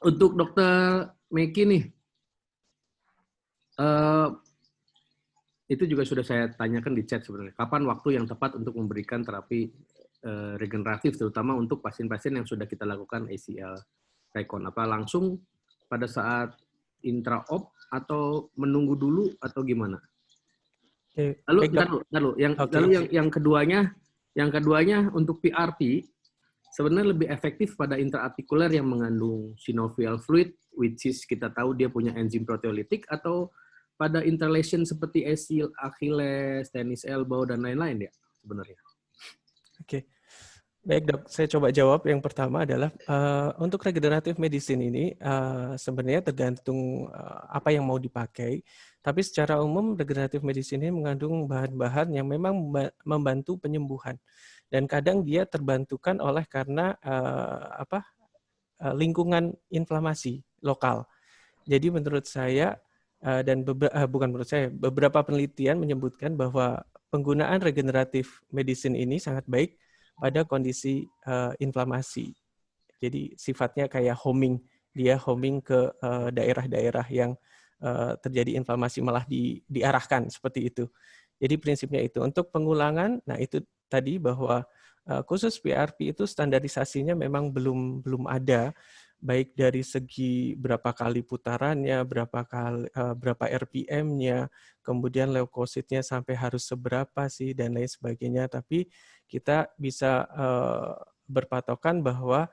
Untuk Dr. Meki nih, itu juga sudah saya tanyakan di chat sebenarnya. Kapan waktu yang tepat untuk memberikan terapi regeneratif, terutama untuk pasien-pasien yang sudah kita lakukan ACL recon? Apa langsung pada saat intra-op atau menunggu dulu atau gimana? Lalu yang keduanya untuk PRP sebenarnya lebih efektif pada intraartikuler yang mengandung synovial fluid which is kita tahu dia punya enzim proteolitik, atau pada interlesion seperti ACL, Achilles, tenis elbow, dan lain-lain ya sebenarnya? Oke. Baik dok, saya coba jawab. Yang pertama adalah untuk regenerative medicine ini sebenarnya tergantung apa yang mau dipakai. Tapi secara umum regenerative medicine ini mengandung bahan-bahan yang memang membantu penyembuhan. Dan kadang dia terbantukan oleh karena lingkungan inflamasi lokal. Jadi menurut saya dan bukan menurut saya, beberapa penelitian menyebutkan bahwa penggunaan regenerative medicine ini sangat baik pada kondisi inflamasi. Jadi sifatnya kayak homing, dia homing ke daerah-daerah yang terjadi inflamasi, malah diarahkan seperti itu. Jadi prinsipnya itu. Untuk pengulangan, nah itu tadi bahwa khusus PRP itu standarisasinya memang belum ada, baik dari segi berapa kali putarannya, berapa RPM-nya, kemudian leukositnya sampai harus seberapa sih, dan lain sebagainya. Tapi kita bisa berpatokan bahwa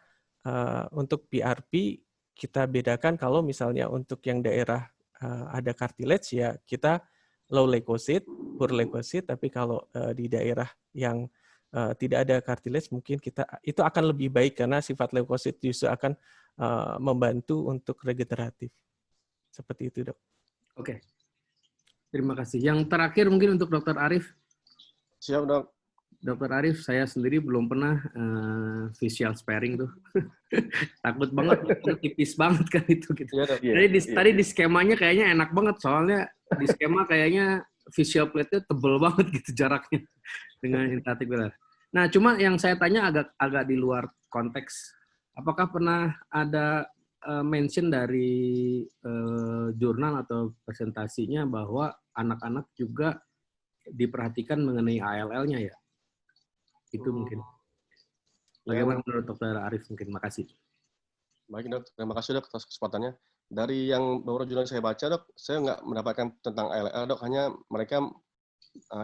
untuk PRP kita bedakan kalau misalnya untuk yang daerah ada cartilage ya kita low leukosit, poor leukosit, tapi kalau di daerah yang tidak ada cartilage mungkin itu akan lebih baik karena sifat leukosit justru akan membantu untuk regeneratif. Seperti itu, Dok. Oke. Terima kasih. Yang terakhir mungkin untuk Dr. Arif. Siap, Dok. Dr. Arif, saya sendiri belum pernah visual sparing tuh. Takut banget, tipis banget kan itu. Gitu. Iya, Dok. Tadi di skemanya kayaknya enak banget, soalnya di skema kayaknya visual plate-nya tebel banget gitu jaraknya dengan intraartikular. Nah, cuma yang saya tanya agak di luar konteks. Apakah pernah ada mention dari jurnal atau presentasinya bahwa anak-anak juga diperhatikan mengenai ALL-nya ya? Itu mungkin. Bagaimana menurut Dr. Arif mungkin? Makasih. Baik, Dok. Terima kasih, Dok, atas kesempatannya. Dari yang beberapa jurnal saya baca, Dok, saya nggak mendapatkan tentang ALL, Dok. Hanya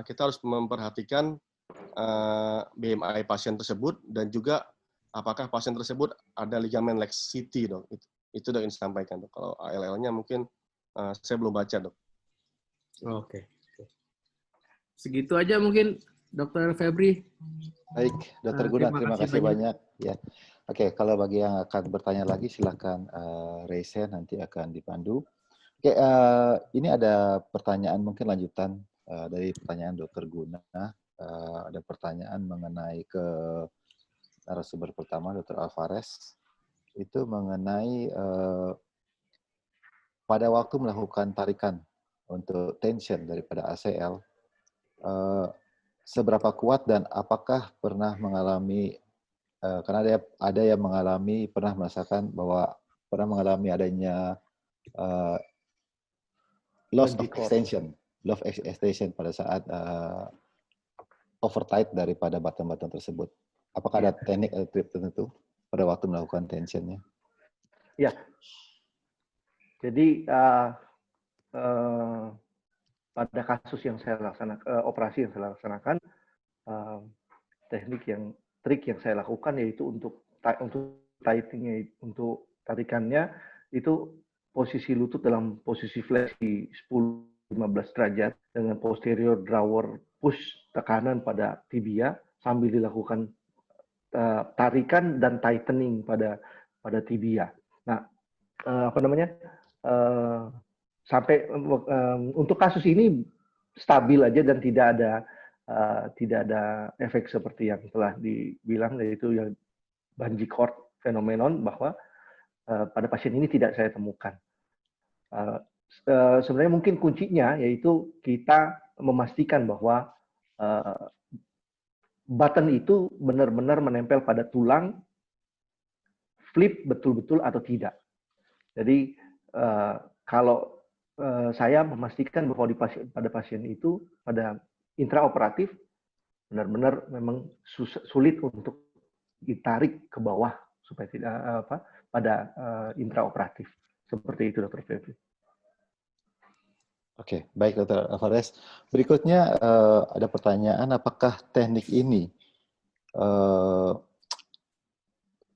kita harus memperhatikan BMI pasien tersebut dan juga apakah pasien tersebut ada ligamen laxity, Dok. Itu Dok yang disampaikan, Dok. Kalau ALL-nya mungkin saya belum baca, Dok. Oke. Segitu aja mungkin, Dr. Febri. Baik, Dr. Guna, terima kasih banyak. Ya, oke. Kalau bagi yang akan bertanya lagi, silakan raise hand, nanti akan dipandu. Oke, ini ada pertanyaan mungkin lanjutan dari pertanyaan Dr. Guna. Ada pertanyaan mengenai ke narasumber pertama, Dr. Alvarez. Itu mengenai pada waktu melakukan tarikan untuk tension daripada ACL, seberapa kuat dan apakah pernah mengalami, karena ada yang pernah merasakan bahwa pernah mengalami adanya loss of extension pada saat overtight daripada button-button tersebut. Apakah ada teknik atau trik tertentu pada waktu melakukan tensionnya? Ya. Jadi pada kasus yang saya laksanakan, operasi yang saya laksanakan, trik yang saya lakukan yaitu untuk tightening, untuk tarikannya itu posisi lutut dalam posisi flex di 10-15 derajat dengan posterior drawer push tekanan pada tibia sambil dilakukan tarikan dan tightening pada tibia. Nah, sampai untuk kasus ini stabil aja dan tidak ada efek seperti yang telah dibilang, yaitu yang bungee cord phenomenon, bahwa pada pasien ini tidak saya temukan. Sebenarnya mungkin kuncinya yaitu kita memastikan bahwa button itu benar-benar menempel pada tulang, flip betul-betul atau tidak. Jadi kalau saya memastikan bahwa pada pasien itu pada intraoperatif benar-benar memang sulit untuk ditarik ke bawah supaya tidak pada intraoperatif. Seperti itu, Dr. Febri. Oke, baik Dr. Alvarez. Berikutnya ada pertanyaan, apakah teknik ini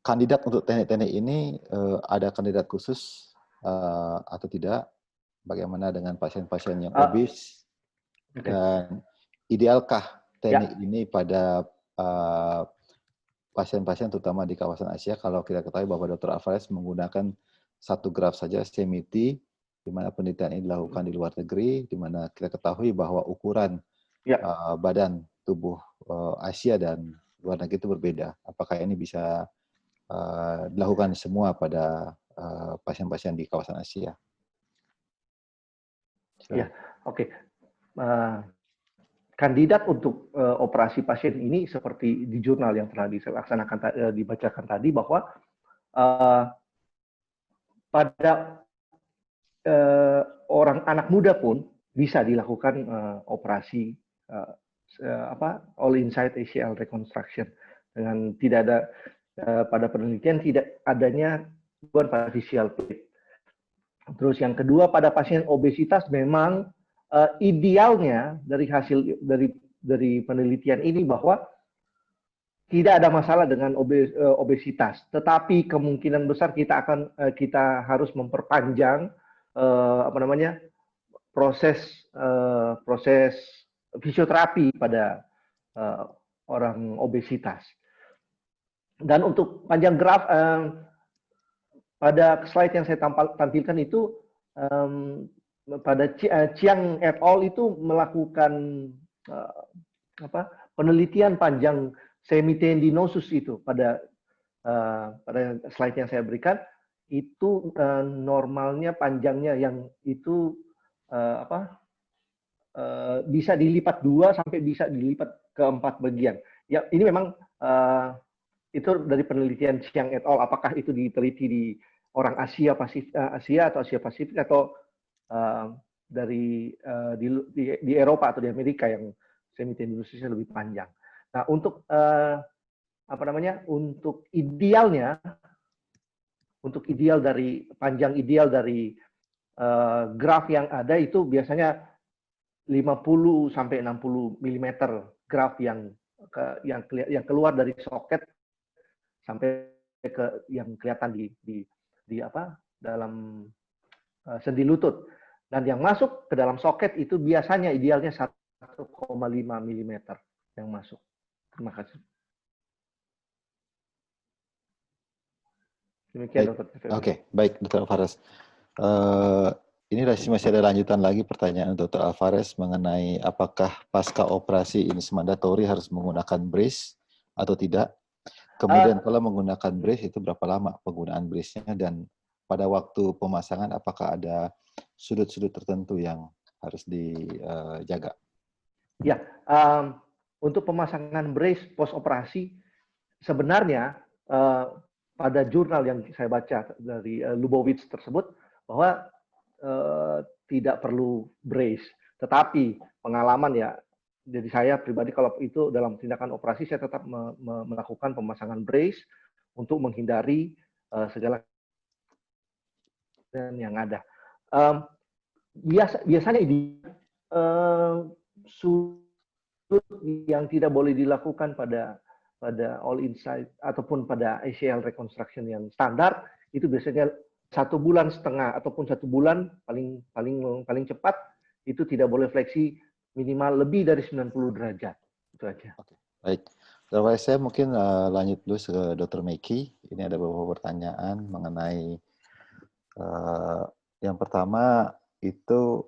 kandidat untuk teknik-teknik ini ada kandidat khusus atau tidak? Bagaimana dengan pasien-pasien yang obes? Dan idealkah teknik ini pada pasien-pasien terutama di kawasan Asia? Kalau kita ketahui bahwa Dr. Alvarez menggunakan satu graf saja CMIT, di mana penelitian ini dilakukan di luar negeri, di mana kita ketahui bahwa ukuran badan tubuh Asia dan luar negeri itu berbeda. Apakah ini bisa dilakukan semua pada pasien-pasien di kawasan Asia? Ya, oke. Kandidat untuk operasi pasien ini seperti di jurnal yang telah dilaksanakan dibacakan tadi bahwa pada orang anak muda pun bisa dilakukan operasi all inside ACL reconstruction dengan tidak ada pada penelitian tidak adanya gangguan pada facial plate. Terus yang kedua, pada pasien obesitas memang idealnya dari hasil dari penelitian ini bahwa tidak ada masalah dengan obesitas, tetapi kemungkinan besar kita harus memperpanjang proses fisioterapi pada orang obesitas. Dan untuk panjang graf pada slide yang saya tampilkan itu pada Chiang et al. Itu melakukan penelitian panjang semitendinosus itu pada slide yang saya berikan itu normalnya panjangnya yang itu bisa dilipat 2 sampai bisa dilipat ke 4 bagian. Ya, ini memang itu dari penelitian Chiang et al. Apakah itu diteliti di orang Asia atau Asia Pasifik atau di Eropa atau di Amerika yang semitendinosusnya lebih panjang. Nah, untuk untuk ideal dari panjang ideal dari graf yang ada itu biasanya 50 sampai 60 mm graf yang keluar dari soket sampai ke yang kelihatan di dalam sendi lutut, dan yang masuk ke dalam soket itu biasanya idealnya 1,5 mm yang masuk. Terima kasih. Demikian, Dr. Oke, baik, Dr. Alvarez. Ini masih ada lanjutan lagi pertanyaan Dr. Alvarez mengenai apakah pasca operasi ini mandatori harus menggunakan brace atau tidak. Kemudian kalau menggunakan brace itu berapa lama penggunaan brace-nya, dan pada waktu pemasangan apakah ada sudut-sudut tertentu yang harus dijaga? Ya, untuk pemasangan brace post operasi sebenarnya pada jurnal yang saya baca dari Lubowitz tersebut bahwa tidak perlu brace, tetapi pengalaman ya. Jadi saya pribadi kalau itu dalam tindakan operasi saya tetap melakukan pemasangan brace untuk menghindari segala yang ada. Biasanya ini sudut yang tidak boleh dilakukan pada all inside ataupun pada ACL reconstruction yang standar itu biasanya 1,5 bulan ataupun 1 bulan paling cepat itu tidak boleh fleksi minimal lebih dari 90 derajat. Itu aja. Oke, baik. Terus saya mungkin lanjut dulu ke Dr. Meki. Ini ada beberapa pertanyaan mengenai yang pertama itu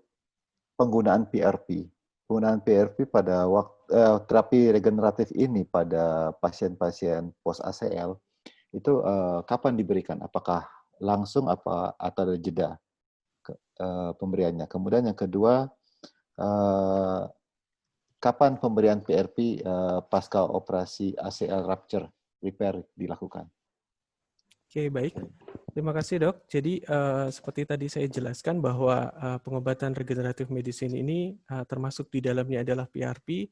penggunaan PRP. Penggunaan PRP pada terapi regeneratif ini pada pasien-pasien post ACL itu kapan diberikan? Apakah langsung atau ada jeda pemberiannya? Kemudian yang kedua, kapan pemberian PRP pasca operasi ACL rupture repair dilakukan? Oke, baik. Terima kasih, Dok. Jadi, seperti tadi saya jelaskan bahwa pengobatan regeneratif medicine ini termasuk di dalamnya adalah PRP.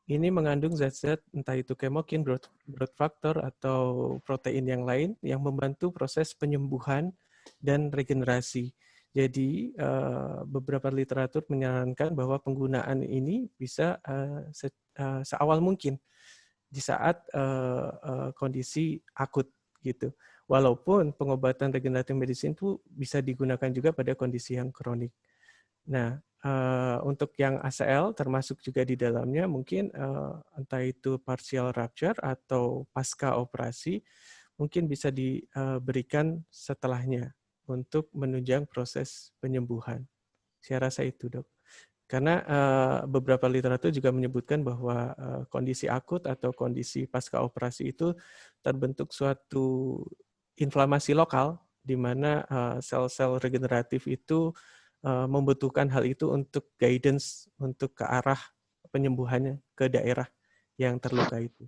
Ini mengandung zat-zat entah itu kemokin, growth factor, atau protein yang lain yang membantu proses penyembuhan dan regenerasi. Jadi, beberapa literatur menyarankan bahwa penggunaan ini bisa seawal mungkin di saat kondisi akut gitu. Walaupun pengobatan regeneratif medicine itu bisa digunakan juga pada kondisi yang kronik. Nah, untuk yang ACL termasuk juga di dalamnya mungkin entah itu partial rupture atau pasca operasi mungkin bisa diberikan setelahnya untuk menunjang proses penyembuhan. Saya rasa itu, Dok. Karena beberapa literatur juga menyebutkan bahwa kondisi akut atau kondisi pasca operasi itu terbentuk suatu inflamasi lokal di mana sel-sel regeneratif itu membutuhkan hal itu untuk guidance untuk ke arah penyembuhannya ke daerah yang terluka itu.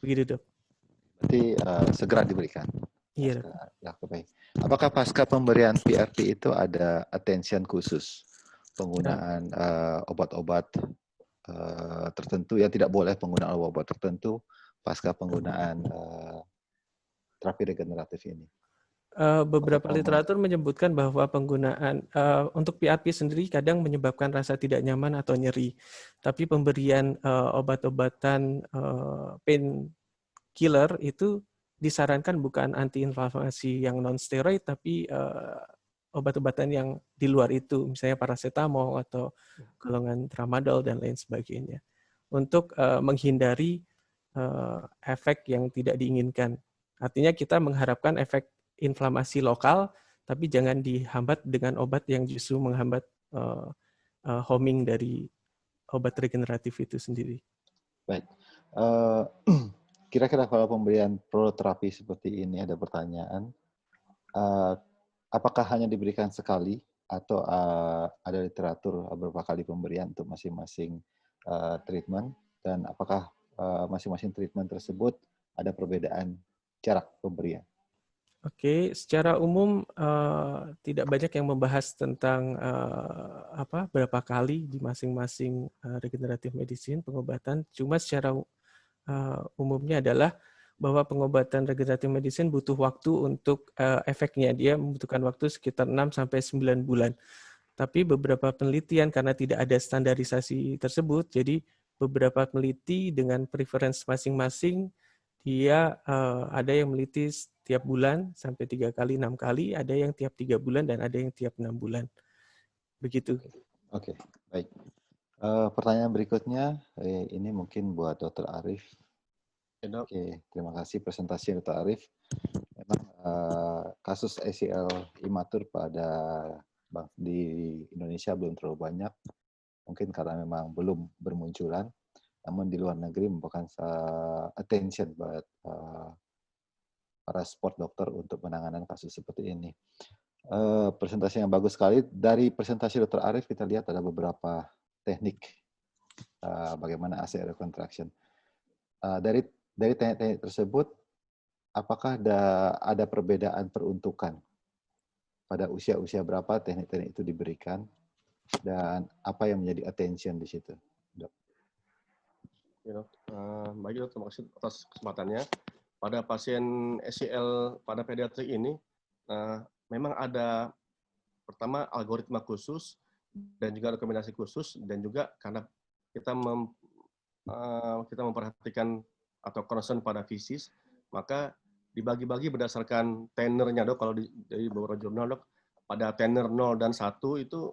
Begitu, Dok. Berarti segera diberikan. Iya, Dok. Ya, baik. Apakah pasca pemberian PRP itu ada attention khusus penggunaan obat-obat tertentu yang tidak boleh penggunaan obat tertentu pasca penggunaan terapi regeneratif ini? Beberapa literatur menyebutkan bahwa penggunaan untuk PRP sendiri kadang menyebabkan rasa tidak nyaman atau nyeri. Tapi pemberian obat-obatan pain killer itu disarankan bukan antiinflamasi yang non steroid tapi obat-obatan yang di luar itu, misalnya paracetamol atau golongan tramadol dan lain sebagainya, untuk menghindari efek yang tidak diinginkan. Artinya kita mengharapkan efek inflamasi lokal, tapi jangan dihambat dengan obat yang justru menghambat homing dari obat regeneratif itu sendiri. Baik. Kira-kira kalau pemberian proterapi seperti ini ada pertanyaan, apakah hanya diberikan sekali atau ada literatur beberapa kali pemberian untuk masing-masing treatment, dan apakah masing-masing treatment tersebut ada perbedaan jarak pemberian? Oke, secara umum tidak banyak yang membahas tentang berapa kali di masing-masing regenerative medicine pengobatan. Cuma secara umumnya adalah bahwa pengobatan regenerative medicine butuh waktu untuk efeknya. Dia membutuhkan waktu sekitar 6 sampai 9 bulan. Tapi beberapa penelitian karena tidak ada standarisasi tersebut, jadi beberapa peneliti dengan preference masing-masing, dia ada yang meneliti tiap bulan sampai 3 kali, 6 kali, ada yang tiap 3 bulan, dan ada yang tiap 6 bulan. Begitu. Oke, baik. Pertanyaan berikutnya, ini mungkin buat Dr. Arif. Oke, terima kasih presentasi Dr. Arif. Memang kasus ACL imatur di Indonesia belum terlalu banyak, mungkin karena memang belum bermunculan, namun di luar negeri merupakan attention buat para sport dokter untuk penanganan kasus seperti ini. Presentasi yang bagus sekali. Dari presentasi Dr. Arif kita lihat ada beberapa teknik bagaimana ACL recontraction. Dari teknik-teknik tersebut, apakah ada perbedaan peruntukan pada usia-usia berapa teknik-teknik itu diberikan, dan apa yang menjadi attention di situ, Dok? Baik, Dok, terima kasih atas kesempatannya. Pada pasien ACL pada pediatrik ini, memang ada pertama algoritma khusus dan juga rekomendasi khusus, dan juga karena kita memperhatikan atau concern pada fisis, maka dibagi-bagi berdasarkan tenornya, Dok. Kalau dari beberapa jurnal, Dok, pada tenor 0 dan 1 itu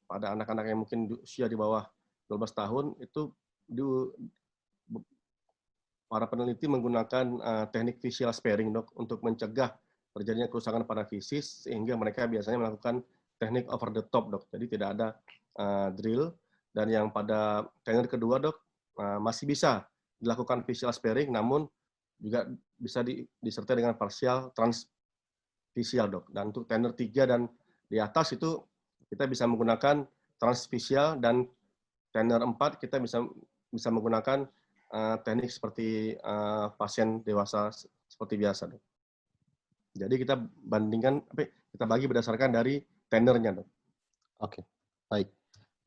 pada anak-anak yang mungkin usia di bawah 12 tahun itu para peneliti menggunakan teknik visual sparing, Dok, untuk mencegah terjadinya kerusakan pada fisis, sehingga mereka biasanya melakukan teknik over the top, Dok. Jadi tidak ada drill. Dan yang pada tenor kedua, Dok, masih bisa dilakukan visual sparing, namun juga bisa disertai dengan partial transvisial, Dok. Dan untuk tenor 3 dan di atas itu kita bisa menggunakan transvisial, dan tenor 4 kita bisa menggunakan teknik seperti pasien dewasa seperti biasa, Dok. Jadi kita bagi berdasarkan dari tenornya, Dok. Oke, baik.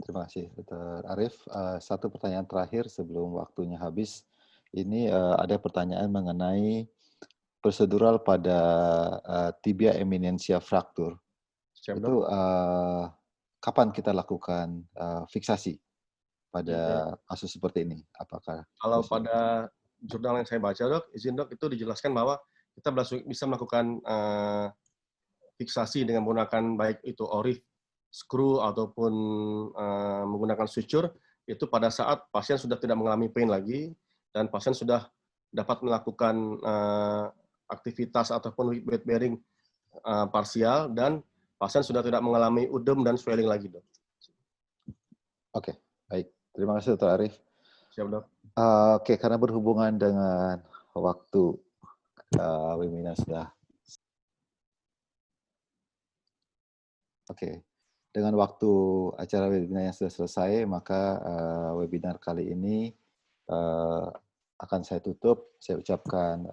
Terima kasih, Dr. Arif. Satu pertanyaan terakhir sebelum waktunya habis. Ini ada pertanyaan mengenai prosedural pada tibia eminensia fraktur. Itu kapan kita lakukan fiksasi pada kasus seperti ini? Apakah kalau pada jurnal yang saya baca, Dok, izin Dok, itu dijelaskan bahwa kita bisa melakukan fiksasi dengan menggunakan baik itu orif, screw, ataupun menggunakan suture, itu pada saat pasien sudah tidak mengalami pain lagi, dan pasien sudah dapat melakukan aktivitas ataupun weight bearing parsial, dan pasien sudah tidak mengalami udem dan swelling lagi, Dok. Oke, baik. Terima kasih, Dr. Arif. Siap, Dok. Oke, karena berhubungan dengan waktu webinar sudah. Oke, dengan waktu acara webinar yang sudah selesai, maka webinar kali ini akan saya tutup. Saya ucapkan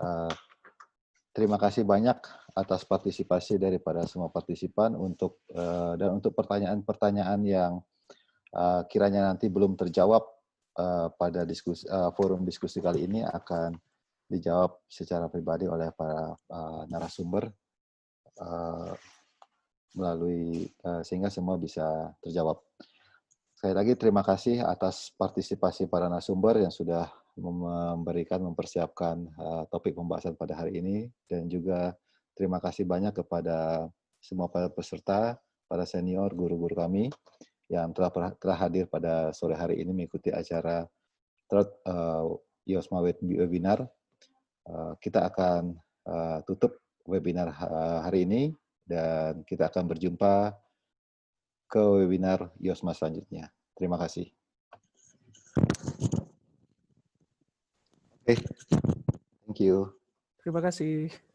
terima kasih banyak atas partisipasi daripada semua partisipan dan untuk pertanyaan-pertanyaan yang kiranya nanti belum terjawab pada forum diskusi kali ini akan dijawab secara pribadi oleh para narasumber sehingga semua bisa terjawab. Sekali lagi terima kasih atas partisipasi para narasumber yang sudah mempersiapkan topik pembahasan pada hari ini, dan juga terima kasih banyak kepada semua para peserta, para senior, guru-guru kami yang telah hadir pada sore hari ini mengikuti acara IOSMA webinar. Kita akan tutup webinar hari ini dan kita akan berjumpa ke webinar IOSMA selanjutnya. Terima kasih. Oke, thank you. Terima kasih.